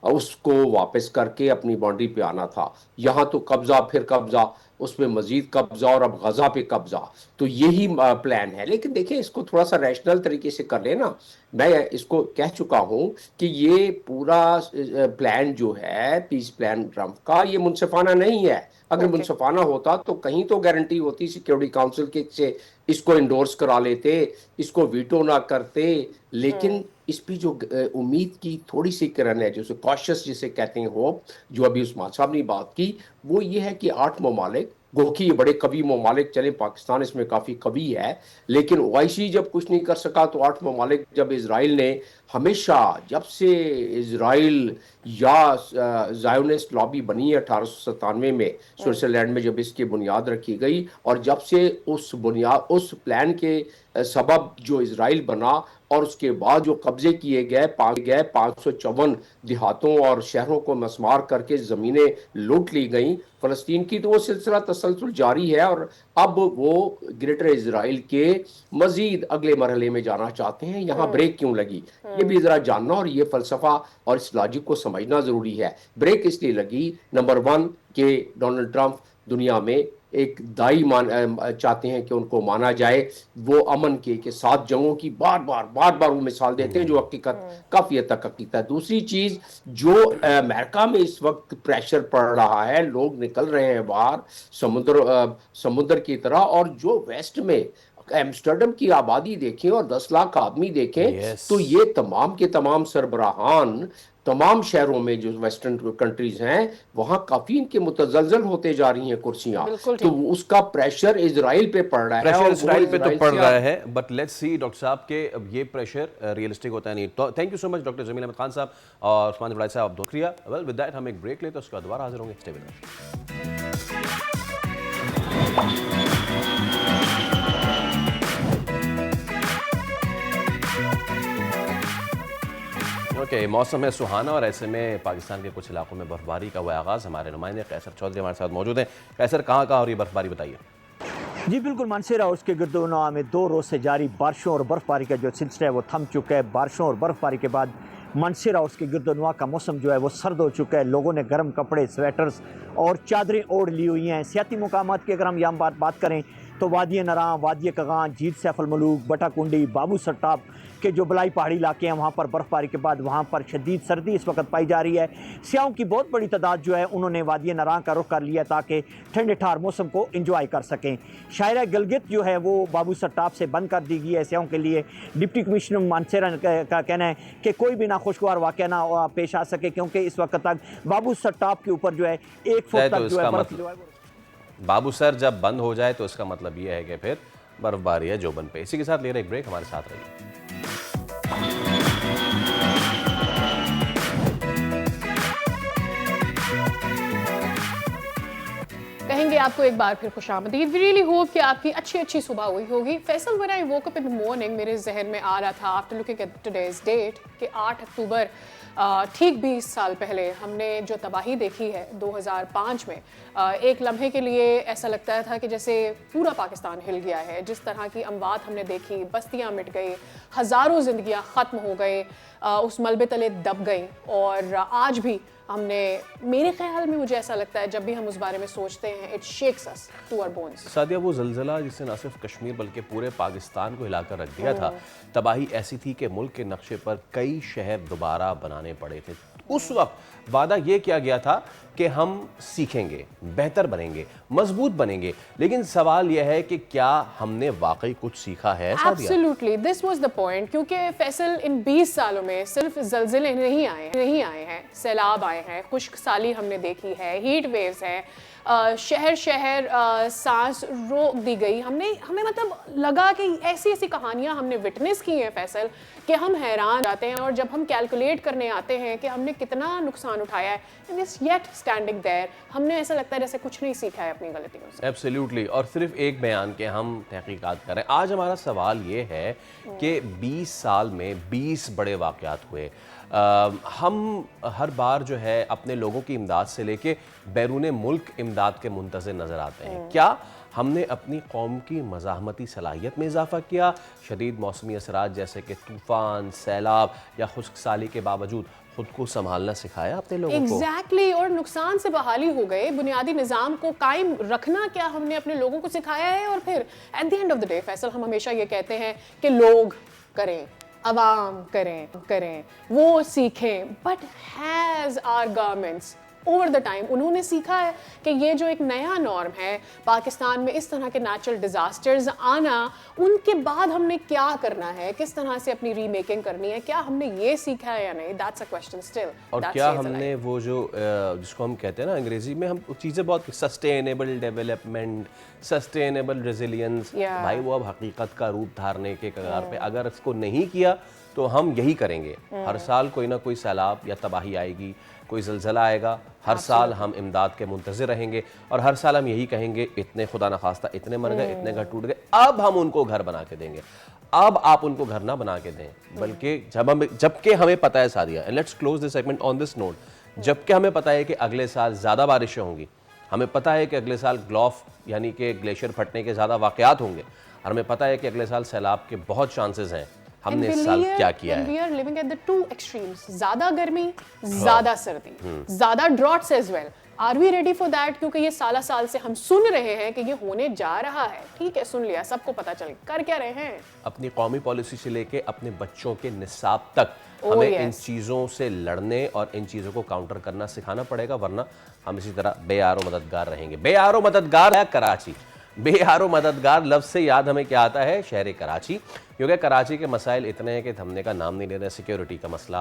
उसको वापस करके अपनी बाउंड्री पे आना था। यहाँ तो कब्जा फिर कब्जा, उसमें मजीद कब्जा और अब गजा पे कब्जा। तो यही प्लान है। लेकिन देखिए इसको थोड़ा सा रैशनल तरीके से कर लेना। मैं इसको कह चुका हूं कि ये पूरा प्लान जो है पीस प्लान ट्रंप का, ये मुनसिफाना नहीं है। अगर ओके। मुनसिफाना होता तो कहीं तो गारंटी होती सिक्योरिटी काउंसिल के से इसको इंडोर्स करा लेते, इसको वीटो ना करते। लेकिन इस पे जो उम्मीद की थोड़ी सी किरण है, जैसे कॉशियस जिसे कहते हैं होप, जो अभी उस्मान साहब ने बात की, वो ये है कि 8 ममालिक, गो कि ये बड़े कवि ममालिक चले, पाकिस्तान इसमें काफ़ी कवि है, लेकिन ओआईसी जब कुछ नहीं कर सका तो 8 ममालिक, जब इसराइल ने हमेशा, जब से इसराइल या ज़ायोनिस्ट लॉबी बनी है 1897 में स्विट्जरलैंड में, जब इसकी बुनियाद रखी गई, और जब से उस प्लान के सबब जो इसराइल बना और उसके बाद जो कब्जे किए गए 554 देहातों और शहरों को मसमार करके ज़मीनें लूट ली गई फ़लस्तीन की, तो वो सिलसिला तसलसल जारी है। और अब वो ग्रेटर इसराइल के मजीद अगले मरहले में जाना चाहते हैं। यहाँ ब्रेक क्यों लगी, ये भी ज़रा जानना और ये फ़लसफ़ा और इस लॉजिक को समझना ज़रूरी है। ब्रेक इसलिए लगी, नंबर 1 कि डोनाल्ड ट्रंप दुनिया में एक दाई चाहते हैं कि उनको माना जाए, वो अमन के 7 जंगों की बार बार वो मिसाल देते हैं, जो हकीकत काफ़ी हद तक हकीकत है। दूसरी चीज़, जो अमेरिका में इस वक्त प्रेशर पड़ रहा है, लोग निकल रहे हैं बाहर समुद्र की तरह, और जो वेस्ट में एम्स्टर्डम की आबादी देखें और 10 लाख आदमी देखें, तो ये तमाम के तमाम सरबराहान तमाम शहरों में जो वेस्टर्न कंट्रीज हैं, वहां काफी इनके मुतजलजल होते जा रही हैं कुर्सियां, तो उसका प्रेशर इजराइल पे पड़ रहा है। प्रेशर इजराइल पे तो पड़ रहा है, बट लेट्स सी डॉक्टर साहब के अब ये प्रेशर रियलिस्टिक होता है नहीं। तो thank you so much doctor Jameel Ahmed Khan sahab और उस्मान जबराई साहब, बहुत शुक्रिया। वेल विद दैट हम एक ब्रेक लेते हैं, उसके बाद दोबारा हाजिर होंगे। Stay with us. ओके, मौसम है सुहाना और ऐसे में पाकिस्तान के कुछ इलाकों में बर्फबारी का हुआ आगाज़। हमारे नुमाइंदे कैसर चौधरी हमारे साथ मौजूद हैं। कैसर, कहाँ हो रही बर्फबारी, बताइए। जी बिल्कुल, मानसेरा और उसके गिरदोनवा में 2 रोज़ से जारी बारिशों और बर्फबारी का जो सिलसिला है वो थम चुका है। बारिशों और बर्फबारी के बाद मानसेरा और उसके गिरदोनवा का मौसम जो है वो सर्द हो चुका है। लोगों ने गर्म कपड़े, स्वेटर्स और चादरें ओढ़ ली हुई हैं। सियाती मकामात की अगर हम यहाँ बात करें तो वादी नरां, वादी कगान, जीत सैफ अल मलूक, बटाकुंडी, बाबू सट्टाप के जो बलाई पहाड़ी इलाके हैं, वहाँ पर बर्फ़बारी के बाद वहाँ पर शदीद सर्दी इस वक्त पाई जा रही है। सियाहों की बहुत बड़ी तादाद जो है उन्होंने वादी नरां का रुख कर लिया ताकि ठंडे ठार मौसम को इंजॉय कर सकें। शायरा गिलगित जो है वो बाबू सट्टाप से बंद कर दी गई है सियाहों के लिए। डिप्टी कमिश्नर मानसेरा का कहना है कि कोई भी नाखुशगवार वाक़या ना पेश आ सके, क्योंकि इस वक्त तक बाबू सट्टाप के ऊपर जो है 1 फुट तक जो है बर्फ जो है। बाबू सर जब बंद हो जाए तो इसका मतलब ये है कि फिर बर्फबारी है जोबन पे। इसी के साथ ले रहे एक ब्रेक, हमारे साथ रहिए। कहेंगे आपको एक बार फिर खुशामदीद। वी रियली होप कि आपकी अच्छी सुबह हुई होगी। Faisal, when I woke up in the morning, मेरे जहन में आ रहा था after looking at today's date कि 8 अक्टूबर ठीक 20 साल पहले हमने जो तबाही देखी है 2005 में, एक लम्हे के लिए ऐसा लगता था कि जैसे पूरा पाकिस्तान हिल गया है। जिस तरह की अमवात हमने देखी, बस्तियां मिट गई, हज़ारों जिंदगियां ख़त्म हो गए, उस मलबे तले दब गई। और आज भी हमने, मेरे ख्याल में मुझे ऐसा लगता है जब भी हम उस बारे में सोचते हैं, it shakes us to our bones. Sadia, वो ज़लज़ला जिसने न सिर्फ कश्मीर बल्कि पूरे पाकिस्तान को हिलाकर रख दिया था, तबाही ऐसी थी कि मुल्क के नक्शे पर कई शहर दोबारा बनाने पड़े थे। उस वक्त वादा ये किया गया था कि हम सीखेंगे, बेहतर बनेंगे, मजबूत बनेंगे, लेकिन सवाल यह है कि क्या हमने वाकई कुछ सीखा है? Absolutely, this was the point. क्योंकि फैसल, इन 20 सालों में सिर्फ जलजिले नहीं आए हैं, सैलाब आए हैं, खुश्क साली हमने देखी है, हीट वेव्स हैं, शहर सांस रोक दी गई। हमें मतलब लगा कि ऐसी कहानियां हमने विटनेस की हैं फैसल, कि हम हैरान जाते हैं। और जब हम कैलकुलेट करने आते हैं कि हमने कितना नुकसान उठाया है, and it's yet standing there, हमने ऐसा लगता है जैसे कुछ नहीं सीखा है अपनी गलतियों से। एब्सोल्युटली। और सिर्फ एक बयान के हम तहकीकात करें। आज हमारा सवाल ये है कि 20 साल में 20 बड़े वाक़यात हुए। हम हर बार जो है अपने लोगों की इमदाद से लेके बैरून मुल्क इमदाद के मुंतज़िर नज़र आते हैं। क्या हमने अपनी कौम की मज़ाहमती सलाहियत में इजाफ़ा किया? शदीद मौसमी असरात जैसे कि तूफ़ान, सैलाब या खुश्क साली के बावजूद खुद को संभालना सिखाया अपने लोगों को। एग्जैक्टली और नुकसान से बहाली हो गए। बुनियादी निज़ाम को कायम रखना क्या हमने अपने लोगों को सिखाया है? और फिर at the end of the day Faisal, हम हमेशा ये कहते हैं कि लोग करें, अवाम करें, वो सीखें, but has our governments over the time उन्होंने सीखा है कि ये जो एक नया नॉर्म है पाकिस्तान में, इस तरह के नेचुरल डिजास्टर्स आना, उनके बाद हमने क्या करना है, किस तरह से अपनी रीमेकिंग करनी है, क्या हमने ये सीखा है या नहीं? That's a question still. और क्या हमने वो जो जिसको हम कहते हैं ना अंग्रेजी में, हम चीज़ें बहुत सस्टेनेबल डेवलपमेंट, सस्टेनेबल रेजिलियंस, भाई वो अब हकीकत का रूप धारने के कगार पे, अगर इसको नहीं किया तो हम यही करेंगे। हर साल कोई ना कोई सैलाब या तबाही आएगी, कोई ज़लज़ला आएगा, हर साल हम इमदाद के मुंतज़िर रहेंगे और हर साल हम यही कहेंगे इतने खुदा न खास्ता इतने मर गए, इतने घर टूट गए, अब हम उनको घर बना के देंगे। अब आप उनको घर ना बना के दें, बल्कि जबकि हमें पता है Sadia, and let's close this segment on this note, जबकि हमें पता है कि अगले साल ज़्यादा बारिशें होंगी, हमें पता है कि अगले साल ग्लोफ यानी कि ग्लेशियर फटने के ज़्यादा वाक़यात होंगे, और हमें पता है कि अगले साल सैलाब के बहुत चांसेस हैं। हमने इस साल क्या किया है? We are living at the two extremes, ज़्यादा गर्मी, ज़्यादा सर्दी, ज़्यादा droughts as well. Are we ready for that? क्योंकि ये साल से हम सुन रहे हैं कि ये होने जा रहा है। ठीक है, सुन लिया, सबको पता चल, कर क्या रहे हैं? अपनी कौमी पॉलिसी से लेके अपने बच्चों के निसाब तक हमें इन चीज़ों से लड़ने और इन चीज़ों को काउंटर करना सिखाना पड़ेगा, वरना हम इसी तरह बेयारो मददगार रहेंगे। बेयारो मददगार है कराची। बेयारो मददगार लफ्ज़ से याद हमें क्या आता है? शहर कराची, क्योंकि कराची के मसाइल इतने हैं कि थमने का नाम नहीं ले रहे। सिक्योरिटी का मसला,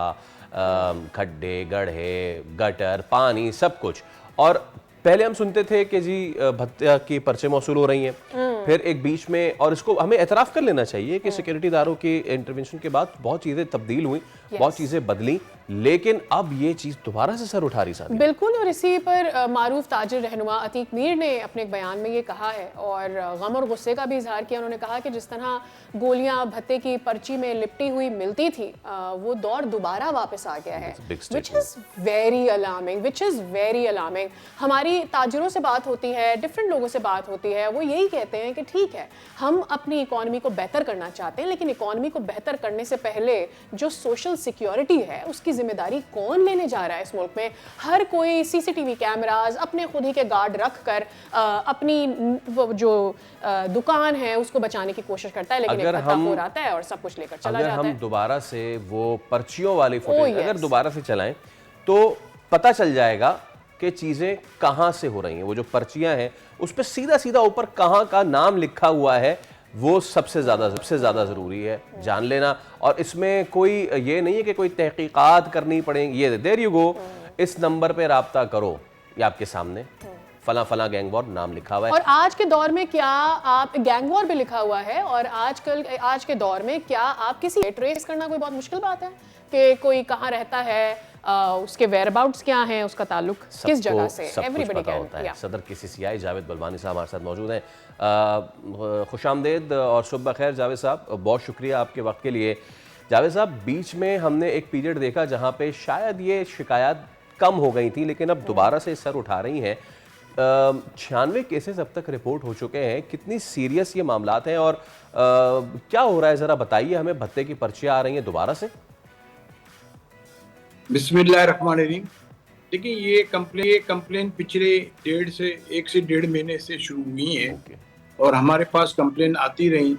खड्डे, गड्ढे, गटर, पानी, सब कुछ। और पहले हम सुनते थे कि जी भत्ता की पर्चे मौसूल हो रही हैं, फिर एक बीच में, और इसको हमें एतराफ़ कर लेना चाहिए कि सिक्योरिटी दारों की इंटरवेंशन के बाद बहुत चीज़ें तब्दील हुई, बहुत चीज़ें बदली, लेकिन अब ये चीज़ दोबारा से सर उठा रही साथी। बिल्कुल, और इसी पर मारूफ ताजिर रहनुमा अतीक मीर ने अपने एक बयान में ये कहा है और गम और गुस्से का भी इजहार किया। उन्होंने कहा कि जिस तरह गोलियां भत्ते की पर्ची में लिपटी हुई मिलती थी, वो दौर दोबारा वापस आ गया है, विच इज़ वेरी अलार्मिंग। हमारी ताजिरों से बात होती है, डिफरेंट लोगों से बात होती है, वो यही कहते हैं कि ठीक है, हम अपनी इकॉनमी को बेहतर करना चाहते हैं, लेकिन इकॉनमी को बेहतर करने से पहले जो सोशल सिक्योरिटी है उसकी जिम्मेदारी कौन लेने जा रहा है इस मुल्क में? हर कोई सीसीटीवी कैमरास, अपने खुद ही के गार्ड रख कर अपनी जो दुकान है उसको बचाने की कोशिश करता है, लेकिन एक हो आता है और सब कुछ लेकर चला जाता है। अगर हम दोबारा से वो पर्चियों वाली फुटेज अगर दोबारा से चलाएं तो पता चल जाएगा कि चीज़ें कहाँ से हो रही हैं। वो जो पर्चियाँ हैं उस पर सीधा सीधा ऊपर कहाँ का नाम लिखा हुआ है, वो सबसे ज़्यादा ज़रूरी है जान लेना। और इसमें कोई ये नहीं है कि कोई तहकीकात करनी पड़ेगी, ये देयर यू गो, इस नंबर पे राब्ता करो, ये आपके सामने फला गैंग वॉर नाम लिखा हुआ है। और आज के दौर में क्या आप गैंग वॉर भी लिखा हुआ है, और आज के दौर में क्या आप किसी ट्रेस करना कोई बहुत मुश्किल बात है कि कोई कहाँ रहता है, उसके वेयरअबाउट्स क्या हैं, उसका ताल्लुक किस जगह से, एवरीबॉडी पता होता है। सदर KCCI जावेद बलवानी साहब हमारे साथ मौजूद हैं। खुशामदेद और सुबह खैर जावेद साहब, बहुत शुक्रिया आपके वक्त के लिए। जावेद साहब, बीच में हमने एक पीरियड देखा जहाँ पे शायद ये शिकायत कम हो गई थी, लेकिन अब दोबारा से सर उठा रही हैं। 96 केसेस अब तक रिपोर्ट हो चुके हैं। कितनी सीरियस ये मामलात हैं और क्या हो रहा है, ज़रा बताइए हमें। भत्ते की पर्चियाँ आ रही हैं दोबारा से? बिस्मिल्लाहिर्रहमानिर्रहीम। देखिए, ये कंप्लेन पिछले 1 से 1.5 महीने से शुरू हुई है और हमारे पास कंप्लेन आती रही,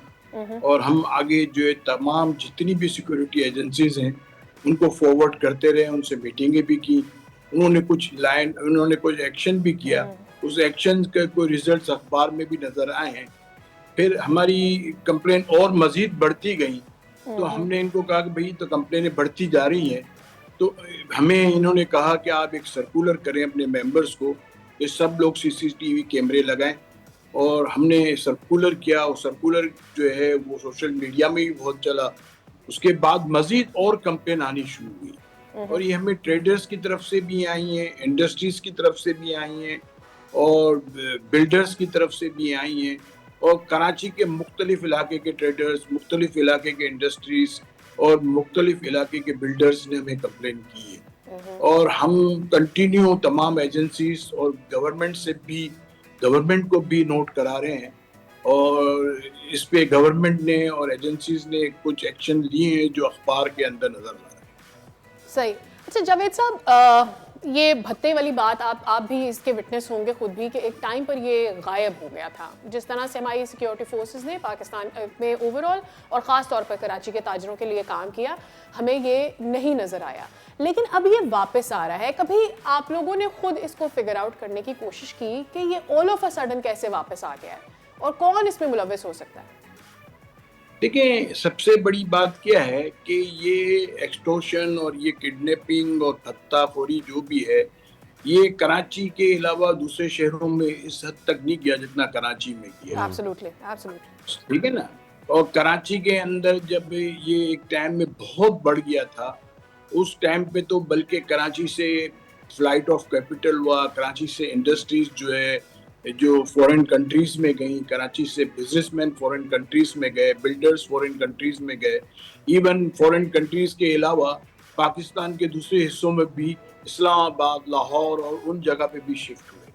और हम आगे जो है तमाम जितनी भी सिक्योरिटी एजेंसीज हैं उनको फॉरवर्ड करते रहे, उनसे मीटिंगें भी की, उन्होंने कुछ एक्शन भी किया, उस एक्शन के कोई रिजल्ट्स अखबार में भी नजर आए हैं। फिर हमारी कंप्लेन और मजीद बढ़ती गई, तो हमने इनको कहा कि भाई तो कंप्लेनें बढ़ती जा रही हैं, तो हमें इन्होंने कहा कि आप एक सर्कुलर करें अपने मेंबर्स को, ये सब लोग CCTV कैमरे लगाएं। और हमने सर्कुलर किया, और सर्कुलर जो है वो सोशल मीडिया में भी बहुत चला। उसके बाद मजीद और कंप्लेन आनी शुरू हुई, और ये हमें ट्रेडर्स की तरफ से भी आई हैं, इंडस्ट्रीज की तरफ से भी आई हैं, और बिल्डर्स की तरफ से भी आई हैं, और कराची के मुख्तलिफ इलाके के ट्रेडर्स, मुख्तलिफ इलाके के इंडस्ट्रीज और मुख्तलिफ इलाके के बिल्डर्स ने हमें कंप्लेन की है। और हम कंटिन्यू तमाम एजेंसीज और गवर्नमेंट को भी नोट करा रहे हैं, और इस पे गवर्नमेंट ने और एजेंसीज ने कुछ एक्शन लिए हैं जो अखबार के अंदर नजर आ रहे हैं। सही। अच्छा जावेद साहब, ये भत्ते वाली बात आप भी इसके विटनेस होंगे खुद भी कि एक टाइम पर ये गायब हो गया था। जिस तरह से हमारी सिक्योरिटी फोर्सेस ने पाकिस्तान में ओवरऑल और ख़ास तौर पर कराची के ताजरों के लिए काम किया, हमें ये नहीं नज़र आया, लेकिन अब ये वापस आ रहा है। कभी आप लोगों ने खुद इसको फिगर आउट करने की कोशिश की कि ये ऑल ऑफ अ सडन कैसे वापस आ गया है और कौन इसमें मुलव्विस हो सकता है? देखिए, सबसे बड़ी बात क्या है कि ये एक्सटॉर्शन और ये किडनैपिंग और भत्ताखोरी जो भी है, ये कराची के अलावा दूसरे शहरों में इस हद तक नहीं किया जितना कराची में किया। Absolutely, absolutely. ठीक है ना। और कराची के अंदर जब ये एक टाइम में बहुत बढ़ गया था, उस टाइम पे तो बल्कि कराची से फ्लाइट ऑफ कैपिटल हुआ, कराची से इंडस्ट्रीज जो है जो फॉरेन कंट्रीज में गई, कराची से बिजनेसमैन फॉरेन कंट्रीज में गए, बिल्डर्स फॉरेन कंट्रीज में गए, इवन फॉरेन कंट्रीज के अलावा पाकिस्तान के दूसरे हिस्सों में भी, इस्लामाबाद, लाहौर और उन जगह पे भी शिफ्ट हुए।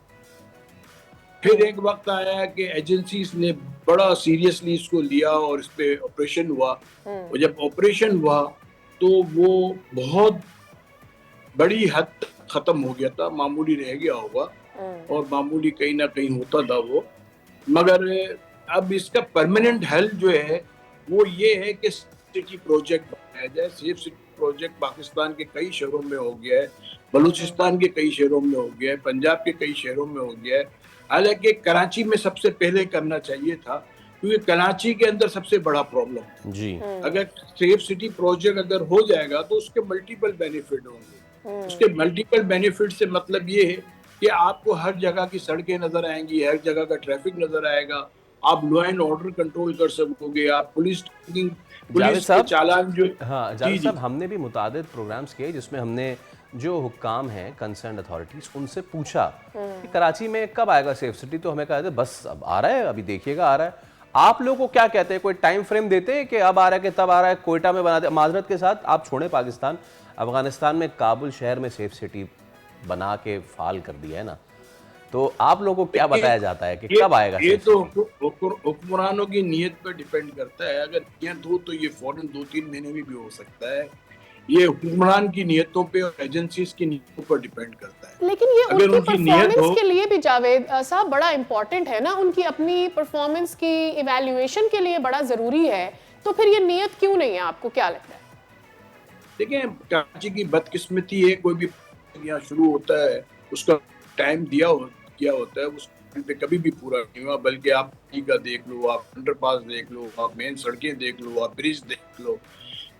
फिर एक वक्त आया कि एजेंसीज ने बड़ा सीरियसली इसको लिया और इस पे ऑपरेशन हुआ, और जब ऑपरेशन हुआ तो वो बहुत बड़ी हद तक खत्म हो गया था, मामूली रह गया होगा और मामूली कहीं ना कहीं होता था वो। मगर अब इसका परमानेंट हल जो है वो ये है कि सिटी प्रोजेक्ट बनाया जाए। सेफ सिटी प्रोजेक्ट पाकिस्तान के कई शहरों में हो गया है, बलूचिस्तान के कई शहरों में हो गया है, पंजाब के कई शहरों में हो गया है। हालांकि कराची में सबसे पहले करना चाहिए था, क्योंकि कराची के अंदर सबसे बड़ा प्रॉब्लम है जी। अगर सेफ सिटी प्रोजेक्ट अगर हो जाएगा तो उसके मल्टीपल बेनिफिट होंगे। उसके मल्टीपल बेनिफिट से मतलब ये है कि आपको हर जगह की सड़कें नजर आएंगी, हर जगह का ट्रैफिक नजर आएगा, आप लॉ एंड ऑर्डर कंट्रोल कर सकोगे, आप पुलिस के चालान जो। हाँ जावेद साहब, हमने भी मुतादिद प्रोग्राम्स किए जिसमें हमने जो हुक्काम हैं, कंसर्न अथॉरिटीज, उनसे पूछा कि कराची में कब आएगा सेफ सिटी, तो हमें कहते बस अब आ रहा है, अभी देखिएगा आ रहा है। आप लोगों को क्या कहते हैं, कोई टाइम फ्रेम देते हैं कि अब आ रहा है कि तब आ रहा है? कोयटा में बनाते, माजरत के साथ आप छोड़ें पाकिस्तान, अफगानिस्तान में काबुल शहर में सेफ सिटी बना के फाल कर दिया है ना, तो आप लोगों को क्या बताया जाता है कि कब आएगा? ये तो हुक्मरानों की नीयत पर डिपेंड करता है। अगर नीयत हो तो ये फौरन 2-3 महीने में भी हो सकता है। ये हुक्मरान की नीयतों पे और एजेंसीज की नीयतों पर डिपेंड करता है। लेकिन ये अगर उनकी परफॉर्मेंस के लिए भी जावेद साहब बड़ा इंपॉर्टेंट है ना, उनकी अपनी परफॉर्मेंस की इवैल्यूएशन के लिए बड़ा जरूरी है, तो फिर ये नीयत क्यों नहीं है, आपको क्या लगता है? देखिए, कराची की बदकिस्मती है, कोई भी यहाँ शुरू होता है उसका टाइम किया होता है, उस टाइम पे कभी भी पूरा नहीं हुआ। बल्कि आप का देख लो, आप अंडरपास देख लो, आप मेन सड़कें देख लो, आप ब्रिज देख लो,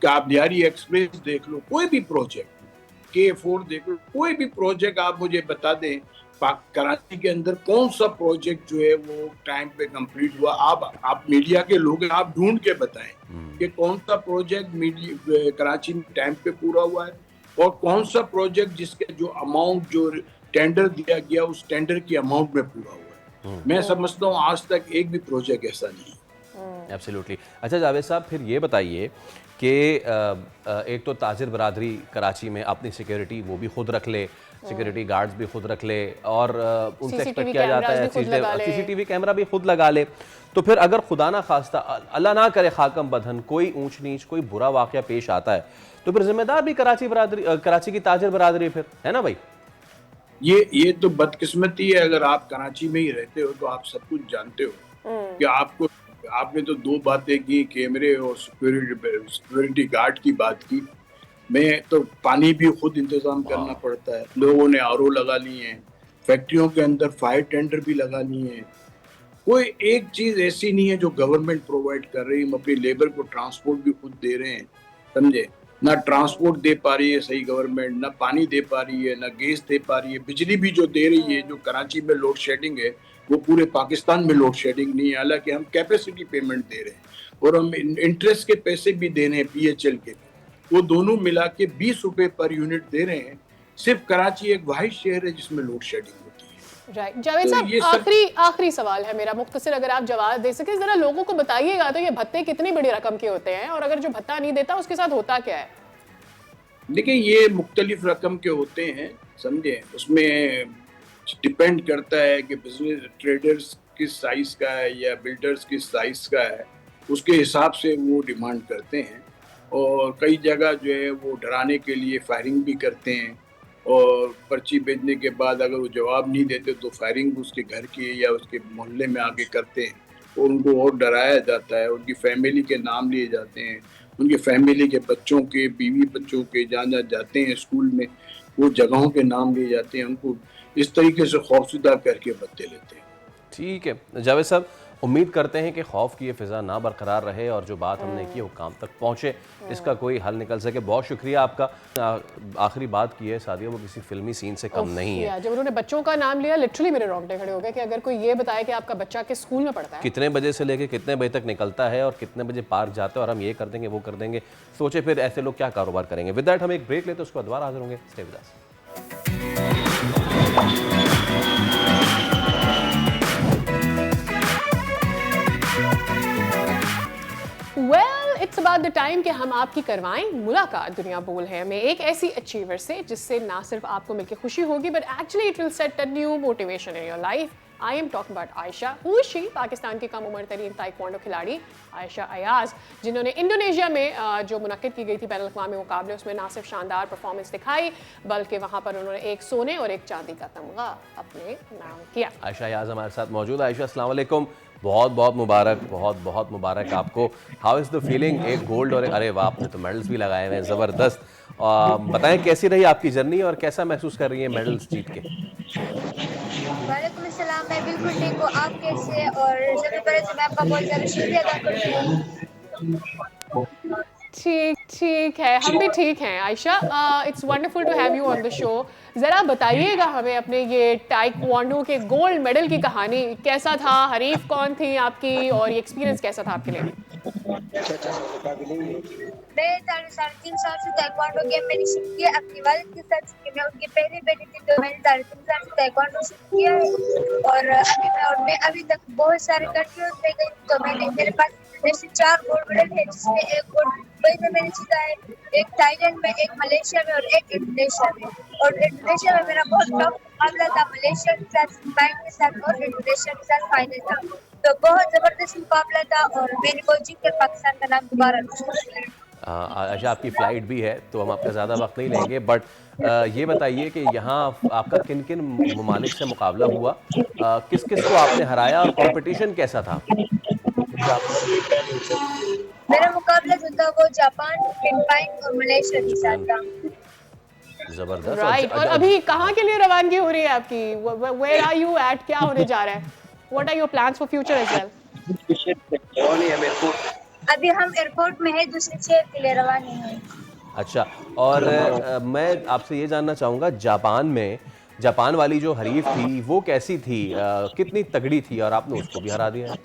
आप बिहारी एक्सप्रेस देख लो, कोई भी प्रोजेक्ट K4 देख लो, कोई भी प्रोजेक्ट आप मुझे बता दें कराची के अंदर कौन सा प्रोजेक्ट जो है वो टाइम पे कंप्लीट हुआ। आप मीडिया के लोग हैं, आप ढूंढ के बताएं कि कौन सा प्रोजेक्ट कराची में टाइम पे पूरा हुआ है और कौन सा प्रोजेक्ट जिसके जो अमाउंट जो टेंडर दिया गया उस टेंडर की अमाउंट में पूरा हुआ है। मैं समझता हूँ आज तक एक भी प्रोजेक्ट ऐसा नहीं है। एब्सोल्युटली। अच्छा जावेद साहब, फिर ये बताइए कि एक तो ताजिर बरादरी कराची में अपनी सिक्योरिटी वो भी खुद रख ले, सिक्योरिटी गार्ड्स भी खुद रख ले, और उनसे एक्सपेक्ट किया जाता है सीसीटीवी कैमरा भी खुद लगा ले। तो फिर अगर खुदा ना खास्ता, अल्लाह ना करे, खाकम बदहन कोई ऊंच नीच, कोई बुरा वाकया पेश आता है, तो फिर जिम्मेदार भी कराची की ताजिर बरादरी, फिर है ना भाई? ये तो बदकिस्मती है। अगर आप कराची में ही रहते हो तो आप सब कुछ जानते हो कि आपने तो 2 बातें की, कैमरे और सिक्योरिटी गार्ड की बात की। मैं तो पानी भी खुद इंतजाम करना पड़ता है, लोगों ने आरओ लगा लिए हैं, फैक्ट्रियों के अंदर फायर टेंडर भी लगा लिए हैं। कोई एक चीज ऐसी नहीं है जो गवर्नमेंट प्रोवाइड कर रही है। हम अपनी लेबर को ट्रांसपोर्ट भी खुद दे रहे हैं, समझे ना। ट्रांसपोर्ट दे पा रही है सही गवर्नमेंट, ना पानी दे पा रही है, ना गैस दे पा रही है। बिजली भी जो दे रही है, जो कराची में लोड शेडिंग है, वो पूरे पाकिस्तान में लोड शेडिंग नहीं है। हालांकि हम कैपेसिटी पेमेंट दे रहे हैं और हम इंटरेस्ट के पैसे भी दे रहे हैं PHL के, वो दोनों मिला के 20 रुपए पर यूनिट दे रहे हैं। सिर्फ कराची एक वाहिद शहर है जिसमें लोड शेडिंग होती है। राइट जावेद साहब, आखिरी सवाल है मेरा, मुख्तसर अगर आप जवाब दे सके जरा लोगों को बताइएगा तो ये भत्ते कितनी बड़ी रकम के होते हैं, और अगर जो भत्ता नहीं देता उसके साथ होता क्या है? देखिए, ये मुख्तलिफ रकम के होते हैं, समझे। उसमें डिपेंड करता है कि बिजनेस ट्रेडर्स किस साइज का है या बिल्डर्स किस साइज का है, उसके हिसाब से वो डिमांड करते हैं। और कई जगह जो है वो डराने के लिए फायरिंग भी करते हैं, और पर्ची भेजने के बाद अगर वो जवाब नहीं देते तो फायरिंग उसके घर की या उसके मोहल्ले में आके करते हैं, और उनको और डराया जाता है, उनकी फैमिली के नाम लिए जाते हैं, उनकी फैमिली के बच्चों के, बीवी बच्चों के, जहाँ जहाँ जाते हैं स्कूल में वो जगहों के नाम लिए जाते हैं, उनको इस तरीके से खौफजदा करके बदले लेते हैं। ठीक है जावेद साहब, उम्मीद करते हैं कि खौफ की ये फिज़ा ना बरकरार रहे और जो बात हमने की हुकाम तक पहुँचे, इसका कोई हल निकल सके। बहुत शुक्रिया आपका। आखिरी बात की है सादिया, वो किसी फिल्मी सीन से कम नहीं है। जब उन्होंने बच्चों का नाम लिया, लिटरली मेरे रोंगटे खड़े हो गए कि अगर कोई ये बताए कि आपका बच्चा किस स्कूल में पढ़ता है, कितने बजे से लेके कितने बजे तक निकलता है और कितने बजे पार्क जाता है और हम ये कर देंगे वो कर देंगे, सोचे फिर ऐसे लोग क्या कारोबार करेंगे। विद दैट हम एक ब्रेक लेते हैं, उसके बाद दोबारा हाजिर होंगे। Stay with us. Well it's about the time कि हम आपकी करवाएं मुलाकात दुनिया बोल है में एक ऐसी अचीवर से जिससे ना सिर्फ आपको मिलकर खुशी होगी but actually it will set a new motivation in your life. I am talking about Ayesha. Who is she? Pakistan की कम उम्र तरीन ताइक्वांडो खिलाड़ी आयशा अयाज, जिन्होंने इंडोनेशिया में जो मुनक्किद की गई थी बैनुल-अक़वामी मुकाबले, उसमें ना सिर्फ शानदार परफॉर्मेंस दिखाई बल्कि वहाँ पर उन्होंने एक सोने और एक चांदी का तमगा अपने नाम किया। आयशा अयाज हमारे साथ मौजूद है। आयशा अस्सलाम वालेकुम, बहुत बहुत मुबारक, बहुत बहुत मुबारक आपको। How is the feeling? एक गोल्ड और अरे वाह, आपने तो मेडल्स भी लगाए हुए हैं, ज़बरदस्त। बताएं कैसी रही आपकी जर्नी और कैसा महसूस कर रही हैं मेडल्स जीत के? वालेकुम अस्सलाम, मैं बिल्कुल ठीक हूँ। आप कैसे? और सबसे पहले तो मैं आपका बहुत ज़्यादा शुक्रिया अदा करती हूँ। ठीक है, हम भी ठीक हैं Ayesha. It's wonderful to have you on the show. ज़रा बताइएगा हमें अपने ये ताइक्वांडो के गोल्ड मेडल की कहानी, कैसा था, हरीफ कौन थी आपकी और ये एक्सपीरियंस कैसा था आपके लिए? मैं 3.5 साल से ताइक्वांडो गेम में सीख किया, अपने वालिद के साथ सीखी। मैं उनकी पहली बेटी थी, तो मैंने 3.5 साल से ताइक्वांडो सीख किया है। और मैं अभी तक बहुत सारे कंट्रीज में गई, तो मेरे पास जैसे 4 गोल्ड मेडल है, जिसमें एक गोल्ड दुबई में मैंने जीता है, एक थाईलैंड में, एक मलेशिया में और एक इंडोनेशिया में। और इंडोनेशिया में मेरा बहुत टफ मुकाबला था, मलेशिया के साथ, फिलिपाइन के साथ और इंडोनेशिया के साथ फाइनल था। तो बहुत जबरदस्त मुकाबला था और मैंने वो जीत कर पाकिस्तान का नाम दोबारा रोशन किया। आयशा आपकी फ़्लाइट भी है तो हम आपका ज़्यादा वक्त नहीं लेंगे, बट ये बताइए कि यहाँ आपका किन किन ममालिक से मुकाबला हुआ, किस किस को आपने हराया और कंपटीशन कैसा था? मेरा मुकाबला जो था वो जापान, फिलिपाइन और मलेशिया के साथ था। ज़बरदस्त। राइट, और अभी कहाँ के लिए रवानगी हो रही है आपकी? Where are you at? क्या होने जा रहा है? What are your plans for future as well? अभी हम एयरपोर्ट में है, दूसरे शहर के लिए रवाना हैं। अच्छा, और मैं आपसे ये जानना चाहूँगा, जापान वाली जो हरीफ थी वो कैसी थी, कितनी तगड़ी थी और आपने उसको भी हरा दिया?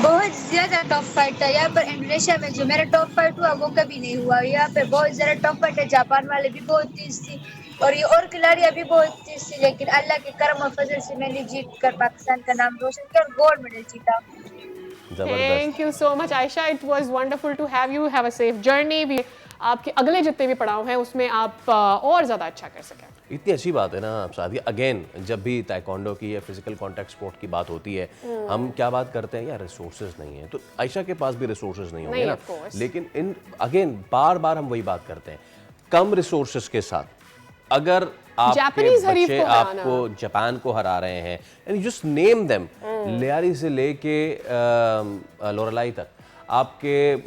बहुत ज्यादा टॉप फाइट था यहाँ पर। इंडोनेशिया में जो मेरा टॉप फाइट हुआ वो कभी नहीं हुआ। यहाँ पे बहुत ज्यादा टॉप फाइट है, जापान वाले भी बहुत तेज थी और ये और खिलाड़ियाँ भी बहुत तेज थी, लेकिन अल्लाह के करम और फजल से मैंने जीत कर पाकिस्तान का नाम रोशन किया और गोल्ड मेडल जीता। Thank you so much Ayesha, it was wonderful to have you. Have a safe journey. भी आपके अगले जितने भी पड़ाव हैं उसमें आप और ज़्यादा अच्छा कर सकें। इतनी अच्छी बात है ना सादिया। अगेन जब भी ताइक्वांडो की या फिजिकल कॉन्टैक्ट स्पोर्ट की बात होती है, हम क्या बात करते हैं, यार रिसोर्सेज नहीं है, तो आयशा के पास भी रिसोर्सेज नहीं होंगे ना, लेकिन इन अगेन बार बार हम वही बात करते हैं, कम रिसोर्सेज के साथ अगर आपके बच्चे आपको जापान को हरा रहे हैं, and just name them, Lyari से लेके लोरलाई तक, आपके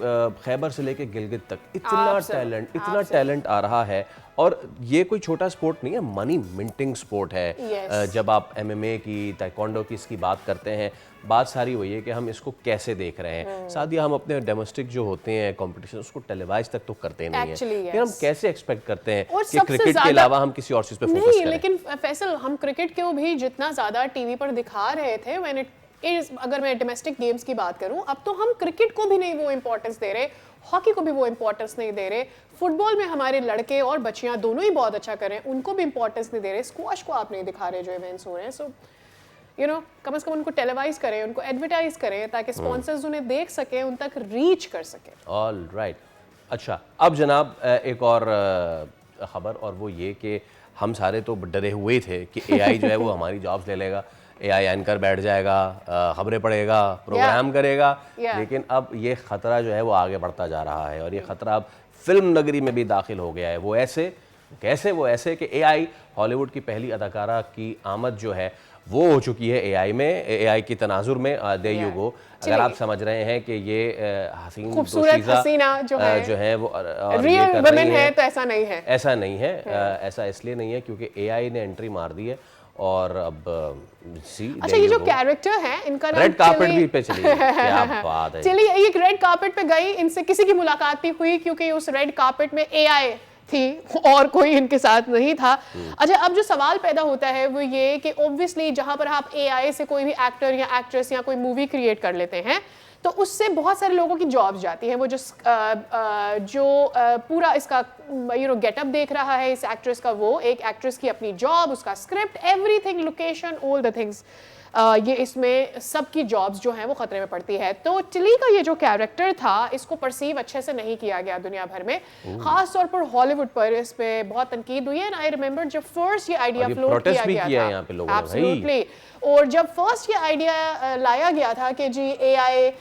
खैबर से लेके गिलगित तक, इतना टैलेंट आ रहा है। और ये कोई छोटा स्पोर्ट नहीं है, मनी मिंटिंग स्पोर्ट है। जब आप एमएमए की, ताइक्वांडो की इसकी बात करते हैं, बात सारी वही है कि हम इसको कैसे देख रहे हैं। साथ ही हम अपने डोमेस्टिक जो होते हैं कंपटीशन, उसको टेलीवाइज तक तो करते नहीं है, फिर हम कैसे एक्सपेक्ट करते हैं कि क्रिकेट के अलावा हम किसी और चीज़ पे फोकस करें। लेकिन फैसल, हम क्रिकेट को भी जितना ज़्यादा टीवी पर दिखा रहे थे, अगर मैं डोमेस्टिक गेम्स की बात करूं, अब तो हम क्रिकेट को भी नहीं वो इंपॉर्टेंस दे रहे, हॉकी को भी वो इंपॉर्टेंस नहीं दे रहे, फुटबॉल में हमारे लड़के और बच्चियां दोनों ही बहुत अच्छा कर रहे हैं, उनको भी इंपॉर्टेंस नहीं दे रहे, स्क्वॉश को आप नहीं दिखा रहे जो इवेंट्स हो रहे हैं। सो यू नो, कम से कम उनको टेलीवाइज करें, उनको एडवर्टाइज करें, ताकि स्पॉन्सर्स उन्हें देख सकें, उन तक रीच कर सकें। All right. अच्छा, अब जनाब एक और खबर, और वो ये कि हम सारे तो डरे हुए थे कि एआई जो है वो हमारी जॉब्स ले लेगा, एआई एंकर बैठ जाएगा, खबरें पढ़ेगा, प्रोग्राम करेगा। Yeah. लेकिन अब ये खतरा जो है वो आगे बढ़ता जा रहा है और ये खतरा अब फिल्म नगरी में भी दाखिल हो गया है। वो ऐसे कि एआई, हॉलीवुड की पहली अदाकारा की आमद जो है वो हो चुकी है एआई में, एआई की तनाजुर में। There you go. अगर आप समझ रहे हैं कि ये हसीन खूबसूरत हसीना जो है वो रियल वुमेन है, तो ऐसा नहीं है। ऐसा नहीं है। ऐसा इसलिए नहीं है क्योंकि एआई ने एंट्री मार दी है और अब अच्छा, ये जो कैरेक्टर है इनका नाम रेड कार्पेट भी पे चली है। क्या बात है। चलिए, ये रेड कार्पेट पे गई, इनसे किसी की मुलाकात नहीं हुई क्योंकि उस रेड कार्पेट में एआई थी और कोई इनके साथ नहीं था। अच्छा, अब जो सवाल पैदा होता है वो ये कि ऑब्वियसली जहां पर आप एआई से कोई भी एक्टर या एक्ट्रेस या कोई मूवी क्रिएट कर लेते हैं तो उससे बहुत सारे लोगों की जॉब्स जाती हैं। वो जो पूरा इसका गेटअप देख रहा है इस एक्ट्रेस का, वो एक एक्ट्रेस की अपनी जॉब, उसका script, everything, location, all the things, ये इसमें सबकी जॉब्स जो हैं वो खतरे में पड़ती है। तो टिली का ये जो कैरेक्टर था इसको परसीव अच्छे से नहीं किया गया दुनिया भर में, खास तौर पर हॉलीवुड पर इस पे बहुत तनकीद हुई है। एंड आई रिमेंबर जब फर्स्ट ये आइडिया फ्लोट किया गया था, यहाँ पे लोगों ने, एब्सोल्युटली, और जब फर्स्ट ये आइडिया लाया गया था कि जी एआई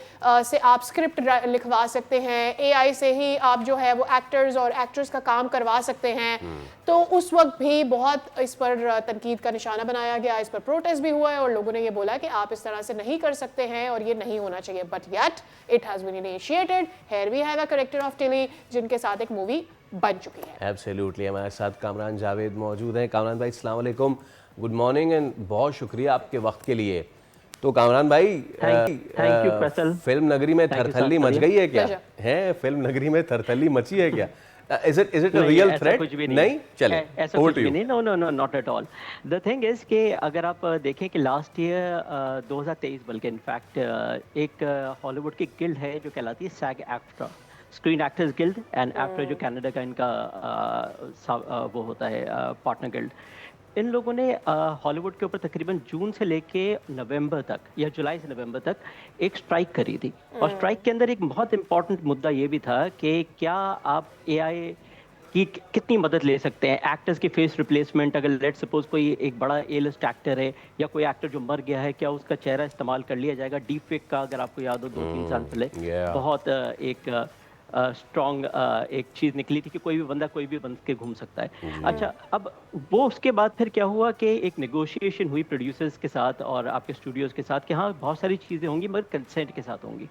से आप स्क्रिप्ट लिखवा सकते हैं, एआई से ही आप जो है वो एक्टर्स और एक्ट्रेस का काम करवा सकते हैं, तो उस वक्त भी बहुत इस पर तनकीद का निशाना बनाया गया, इस पर प्रोटेस्ट भी हुआ है और लोगों ने ये बोला कि आप इस तरह से नहीं कर सकते हैं और ये नहीं होना चाहिए। But yet it has been initiated. Here we have a character of Tilly जिनके साथ एक मूवी बन चुकी है। एब्सोल्युटली। हमारे साथ कामरान जावेद मौजूद हैं। कामरान भाई, अस्सलाम वालेकुम, गुड मॉर्निंग एंड बहुत शुक्रिया आपके वक्त के लिए। तो कामरान भाई, थैंक यू फैसल। फिल्म नगरी में थरथल्ली मच गई है क्या? है फिल्म नगरी में थरथल्ली मची है क्या? Is it a real threat? नहीं, चले ऐसा कुछ भी नहीं। No not at all. The thing is कि अगर आप देखें कि लास्ट ईयर 2023 बल्कि इनफैक्ट एक हॉलीवुड की गिल्ड है जो कहलाती है SAG AFTRA, screen actors guild and actor, जो कनाडा का इनका वो होता है पार्टनर गिल्ड। इन लोगों ने हॉलीवुड के ऊपर तकरीबन जून से लेके नवंबर तक या जुलाई से नवंबर तक एक स्ट्राइक करी थी। और स्ट्राइक के अंदर एक बहुत इंपॉर्टेंट मुद्दा ये भी था कि क्या आप एआई की कितनी मदद ले सकते हैं। एक्टर्स की फेस रिप्लेसमेंट, अगर लेट सपोज कोई एक बड़ा ए लिस्ट एक्टर है या कोई एक्टर जो मर गया है, क्या उसका चेहरा इस्तेमाल कर लिया जाएगा। डीप फेक का अगर आपको याद हो 2-3 साल पहले बहुत एक स्ट्रॉन्ग एक चीज़ निकली थी कि कोई भी बंदा कोई भी बन के घूम सकता है। अच्छा, अब वो उसके बाद फिर क्या हुआ कि एक नेगोशिएशन हुई प्रोड्यूसर्स के साथ और आपके स्टूडियोज़ के साथ कि हाँ बहुत सारी चीज़ें होंगी मगर कंसेंट के साथ होंगी।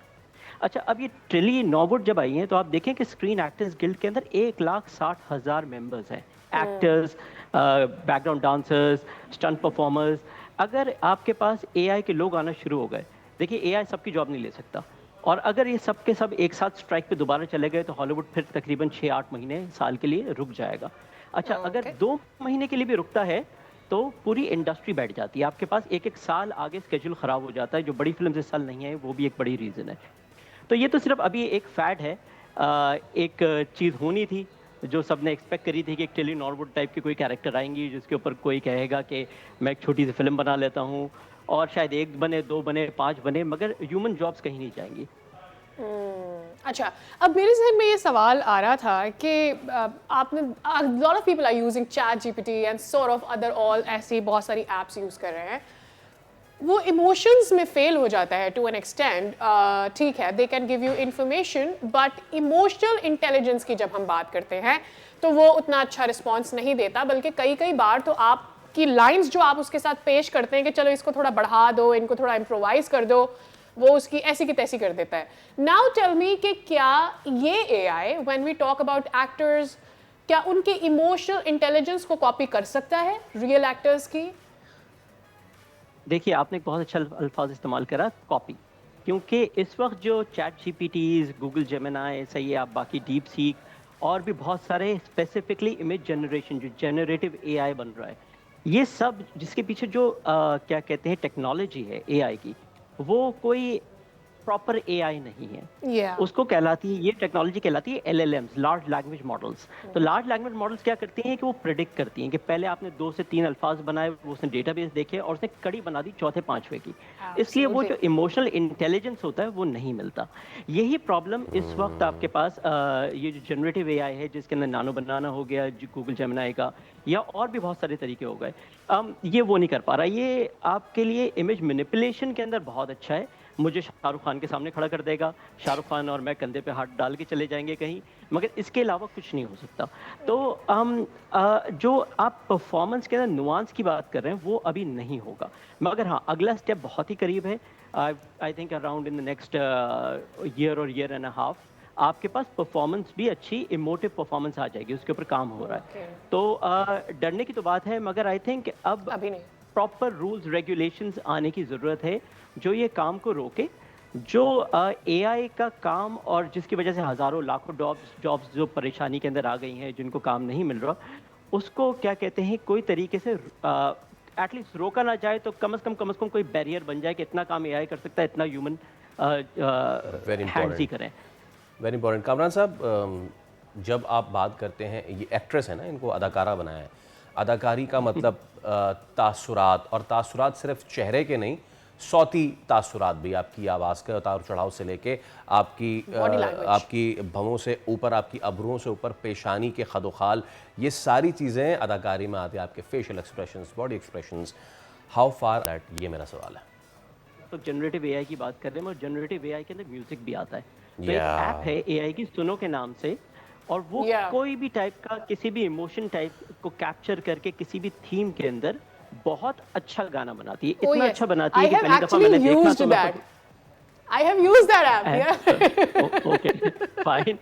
अच्छा, अब ये टिली नॉर्वुड जब आई हैं तो आप देखें कि स्क्रीन एक्टर्स गिल्ड के अंदर 1,60,000 मेंबर्स हैं। Actors, background dancers, stunt performers. अगर आपके पास एआई के लोग आना शुरू हो गए, देखिए एआई सबकी जॉब नहीं ले सकता, और अगर ये सब के सब एक साथ स्ट्राइक पे दोबारा चले गए तो हॉलीवुड फिर तकरीबन 6-8 महीने साल के लिए रुक जाएगा। अच्छा, अगर 2 महीने के लिए भी रुकता है तो पूरी इंडस्ट्री बैठ जाती है। आपके पास एक साल आगे स्केड्यूल ख़राब हो जाता है। जो बड़ी फिल्म इस साल नहीं है वो भी एक बड़ी रीज़न है। तो ये तो सिर्फ अभी एक फैड है। एक चीज़ होनी थी जो सबने एक्सपेक्ट करी थी कि एक टिली नॉर्वुड टाइप की कोई कैरेक्टर आएंगी जिसके ऊपर कोई कहेगा कि मैं एक छोटी सी फिल्म बना लेता हूँ और शायद 1 बने, 2 बने, 5 बने, मगर ह्यूमन जॉब्स कहीं नहीं जाएंगी। अच्छा, अब मेरे जहन में ये सवाल आ रहा था कि आपने lot of people are using ChatGPT and sort of other all ऐसी बहुत सारी एप्स यूज़ कर रहे हैं। वो इमोशंस में फेल हो जाता है टू एन एक्सटेंड। ठीक है, they can give you information, but emotional intelligence की जब हम बात करते हैं तो वो उतना अच्छा रिस्पॉन्स नहीं देता, बल्कि कई बार तो आपकी लाइंस जो आप उसके साथ पेश करते हैं कि चलो इसको थोड़ा बढ़ा दो, इनको थोड़ा इम्प्रोवाइज कर दो, वो उसकी ऐसी की तैसी कर देता है। नाउ टेल मी कि क्या ये AI, when we talk about actors, क्या उनके इमोशनल इंटेलिजेंस को कॉपी कर सकता है रियल एक्टर्स की? देखिए, आपने एक बहुत अच्छा अल्फाज इस्तेमाल करा, कॉपी, क्योंकि इस वक्त जो चैट जीपीटीज, गूगल जेमिनी, सही है, आप बाकी डीप सीक और भी बहुत सारे स्पेसिफिकली इमेज जनरेशन, जो जनरेटिव एआई बन रहा है, ये सब जिसके पीछे जो क्या कहते हैं टेक्नोलॉजी है एआई की, वो कोई प्रॉपर एआई नहीं है। Yeah. उसको कहलाती है, ये टेक्नोलॉजी कहलाती है LLMs, लार्ज लैंग्वेज मॉडल्स। तो लार्ज लैंग्वेज मॉडल्स क्या करती हैं कि वो प्रिडिक्ट करती हैं कि पहले आपने 2 से 3 अल्फाज बनाए, वो उसने डेटाबेस देखे और उसने कड़ी बना दी चौथे पांचवे की। इसलिए वो जो इमोशनल इंटेलिजेंस होता है वो नहीं मिलता। यही प्रॉब्लम इस वक्त आपके पास ये जो जनरेटिव एआई है, जिसके अंदर नानो बनाना हो गया गूगल जेमिनी का, या और भी बहुत सारे तरीके हो गए, ये वो नहीं कर पा रहा। ये आपके लिए इमेज मैनिपुलेशन के अंदर बहुत अच्छा है। मुझे शाहरुख खान के सामने खड़ा कर देगा, शाहरुख खान और मैं कंधे पे हाथ डाल के चले जाएंगे कहीं, मगर इसके अलावा कुछ नहीं हो सकता। तो जो आप परफॉर्मेंस के अंदर नुआंस की बात कर रहे हैं वो अभी नहीं होगा, मगर हाँ अगला स्टेप बहुत ही करीब है। I think around in the next year or year and a half आपके पास परफॉर्मेंस भी अच्छी इमोटिव परफॉर्मेंस आ जाएगी, उसके ऊपर काम हो रहा है। तो डरने की तो बात है, मगर आई थिंक अब अभी नहीं। प्रॉपर रूल्स रेगुलेशंस आने की ज़रूरत है जो ये काम को रोके, जो एआई का काम और जिसकी वजह से हज़ारों लाखों जॉब्स जो परेशानी के अंदर आ गई हैं, जिनको काम नहीं मिल रहा, उसको क्या कहते हैं कोई तरीके से एटलीस्ट रोका ना जाए, तो कम से कम कोई बैरियर बन जाए कि इतना काम एआई कर सकता है, इतना ह्यूमन हैंड्स ही करें। Very important. कामरान साहब, जब आप बात करते हैं, ये एक्ट्रेस है ना, इनको अदाकारा बनाया है, अदाकारी का मतलब तासुरात, और तासुरात सिर्फ चेहरे के नहीं, सौती तासुरात भी, आपकी आवाज़ के उतार चढ़ाव से लेके आपकी भवों से ऊपर, आपकी अब्रुओं से ऊपर, पेशानी के खदोखाल, ये सारी चीज़ें अदाकारी में आती है, आपके facial expressions, body expressions, how far that, ये मेरा सवाल है। तो जनरेटिव एआई की बात कर रहे हैं, और जनरेटिव एआई के अंदर म्यूजिक भी आता है। तो एक ऐप है एआई की सुनो के नाम से, और वो कोई भी टाइप का किसी भी इमोशन टाइप को कैप्चर करके किसी भी थीम के अंदर बहुत अच्छा गाना बनाती है। इतना अच्छा बनाती है कि पहली दफा मैंने देखा तो I have used that app. Yeah. Okay, fine.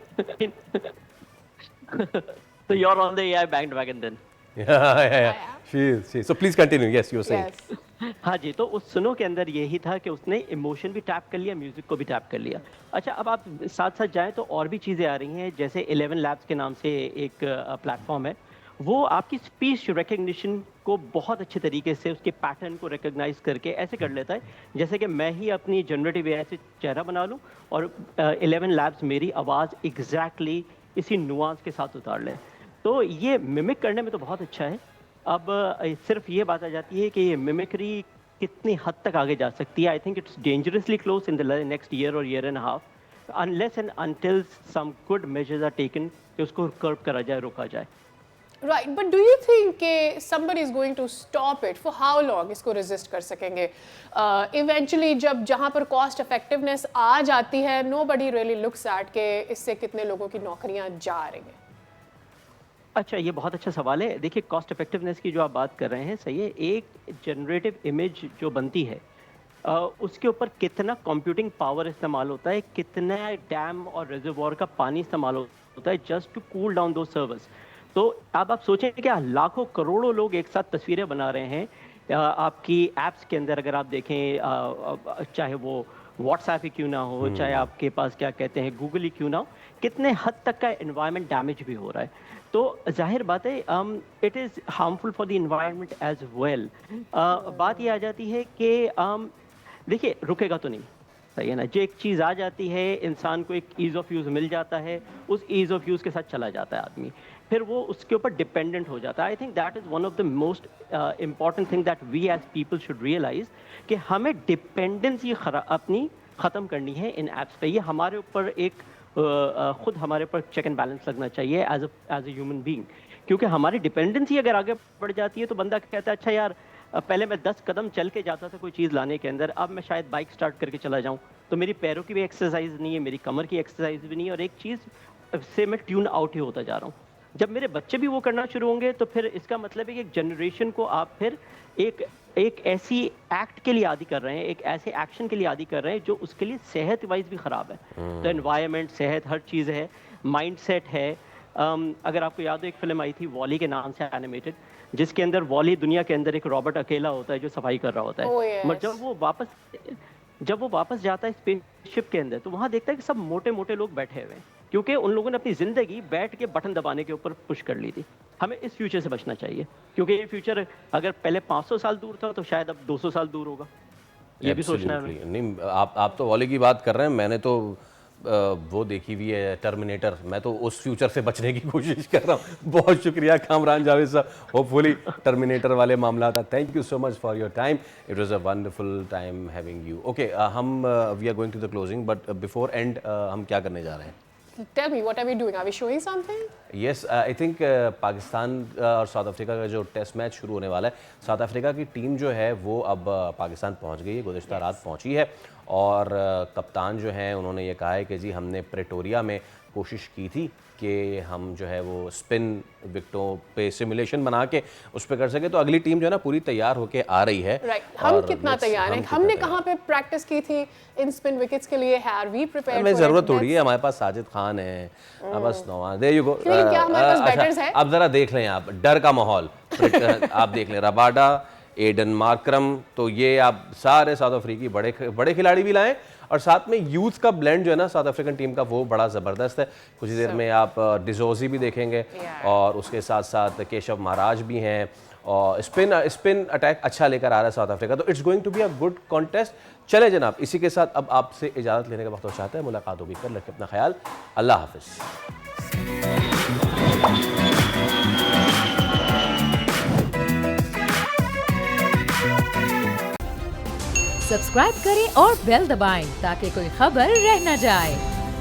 So you're on the AI bandwagon then. Yeah. She is. So please continue. Yes, you were saying. Yes. हाँ जी, तो उस सुनो के अंदर यही था कि उसने इमोशन भी टैप कर लिया, म्यूजिक को भी टैप कर लिया। अच्छा, अब आप साथ साथ जाएं तो और भी चीज़ें आ रही हैं, जैसे 11 लैब्स के नाम से एक प्लेटफॉर्म है, वो आपकी स्पीच रिकग्निशन को बहुत अच्छे तरीके से उसके पैटर्न को रिकग्नाइज करके ऐसे कर लेता है जैसे कि मैं ही अपनी जनरेटिव एआई से चेहरा बना लूं और 11 लैब्स मेरी आवाज़ एग्जैक्टली इसी नुआंस के साथ उतार ले। तो ये मिमिक करने में तो बहुत अच्छा है। अब सिर्फ ये बात आ जाती है कि ये मिमिक्री कितनी हद तक आगे जा सकती है। I think it's dangerously close in the next year or year and half, unless and until some good measures are taken कि उसको कर्व करा जाए, रोका जाए। Right, but do you think कि somebody is going to stop it? For how long इसको resist कर सकेंगे? Eventually जब जहाँ पर cost effectiveness आ जाती है, nobody really looks at कि इससे कितने लोगों की नौकरियाँ जा रही हैं। अच्छा, ये बहुत अच्छा सवाल है। देखिए, कॉस्ट इफेक्टिवनेस की जो आप बात कर रहे हैं सही है। एक जनरेटिव इमेज जो बनती है उसके ऊपर कितना कंप्यूटिंग पावर इस्तेमाल होता है, कितना डैम और रिजर्वोयर का पानी इस्तेमाल होता है जस्ट टू कूल डाउन दो सर्वर्स। तो अब आप सोचें कि लाखों करोड़ों लोग एक साथ तस्वीरें बना रहे हैं आपकी ऐप्स के अंदर। अगर आप देखें, चाहे वो व्हाट्सएप ही क्यों ना हो, चाहे आपके पास क्या कहते हैं गूगल ही क्यों ना हो, कितने हद तक का एनवायरनमेंट डैमेज भी हो रहा है। तो जाहिर बात है it is harmful for the environment as well. बात ये आ जाती है कि देखिए, रुकेगा तो नहीं, सही है ना। जो एक चीज़ आ जाती है, इंसान को एक ईज़ ऑफ यूज़ मिल जाता है, उस ईज़ ऑफ यूज़ के साथ चला जाता है आदमी, फिर वो उसके ऊपर डिपेंडेंट हो जाता है। I think that is one of the most important thing that we as people should realise कि हमें डिपेंडेंसी अपनी ख़त्म करनी है इन ऐप्स पे। ये हमारे ऊपर एक खुद हमारे ऊपर चेक एंड बैलेंस लगना चाहिए एज अ ह्यूमन बीइंग, क्योंकि हमारी डिपेंडेंसी अगर आगे बढ़ जाती है तो बंदा कहता है अच्छा यार, पहले मैं 10 कदम चल के जाता था कोई चीज़ लाने के अंदर, अब मैं शायद बाइक स्टार्ट करके चला जाऊं, तो मेरी पैरों की भी एक्सरसाइज नहीं है, मेरी कमर की एक्सरसाइज भी नहीं है, और एक चीज़ से मैं ट्यून आउट ही होता जा रहा हूँ। जब मेरे बच्चे भी वो करना शुरू होंगे तो फिर इसका मतलब है कि एक जनरेशन को आप फिर एक ऐसी एक्ट के लिए आदी कर रहे हैं, एक ऐसे एक्शन के लिए आदी कर रहे हैं जो उसके लिए सेहत वाइज भी ख़राब है। तो एनवायरनमेंट, सेहत, हर चीज़ है, माइंडसेट है। अगर आपको याद हो, एक फिल्म आई थी वॉली के नाम से एनिमेटेड, जिसके अंदर वॉली दुनिया के अंदर एक रॉबर्ट अकेला होता है जो सफाई कर रहा होता है। Oh, yes. मगर जब वो वापस जाता है स्पेसशिप के अंदर तो वहाँ देखता है कि सब मोटे मोटे लोग बैठे हुए हैं, क्योंकि उन लोगों ने अपनी ज़िंदगी बैठ के बटन दबाने के ऊपर पुश कर ली थी। हमें इस फ्यूचर से बचना चाहिए, क्योंकि ये फ्यूचर अगर पहले 500 साल दूर था तो शायद अब 200 साल दूर होगा। ये भी सोचना है। Absolutely. नहीं, आप तो वॉली की बात कर रहे हैं, मैंने तो वो देखी हुई है टर्मिनेटर, मैं तो उस फ्यूचर से बचने की कोशिश कर रहा हूँ। बहुत शुक्रिया कामरान जावेद साहब, होपफुली टर्मिनेटर वाले मामला था। Thank you so much for your time, it was a wonderful time having you. Okay, हम we are going to the closing, but before end हम क्या करने जा रहे हैं? Tell me, what are we doing? Are we showing something? Yes, I think Pakistan और south Africa का जो टेस्ट मैच शुरू होने वाला है, साउथ अफ्रीका की टीम जो है वो अब पाकिस्तान पहुंच गई है, गुज़िश्ता रात पहुंची है। और कप्तान जो हैं उन्होंने ये कहा है कि जी हमने प्रेटोरिया में कोशिश की थी कि हम जो है वो स्पिन विकेटों पे सिमुलेशन बना के उस पर कर सके। तो अगली टीम जो है ना पूरी तैयार होके आ रही है। राइट, हम कितना तैयार हैं? हमने कहाँ पे प्रैक्टिस की थी इन स्पिन विकेट्स के लिए? Have we prepared? हमें जरूरत थोड़ी है, हमारे पास साजिद खान है, बस नौवान, देयर यू गो। क्या हमारे पास बैटर्स हैं? अब जरा देख लें आप, डर का माहौल आप देख लें, रबाडा, एडन मार्करम, तो ये आप सारे साउथ अफ्रीकी बड़े खिलाड़ी भी लाएं, और साथ में यूथ का ब्लेंड जो है ना साउथ अफ्रीकन टीम का वो बड़ा ज़बरदस्त है। कुछ ही देर में आप डिजोजी भी देखेंगे, और उसके साथ साथ केशव महाराज भी हैं, और स्पिन अटैक अच्छा लेकर आ रहा है साउथ अफ्रीका। तो it's going to be a good contest. चले जनाब, इसी के साथ अब आपसे इजाज़त लेने का वक्त हो चाहता है। मुलाकात होगी कल, रखें अपना ख्याल, अल्लाह हाफिज़। सब्सक्राइब करें और बेल दबाएं ताकि कोई खबर रह न जाए।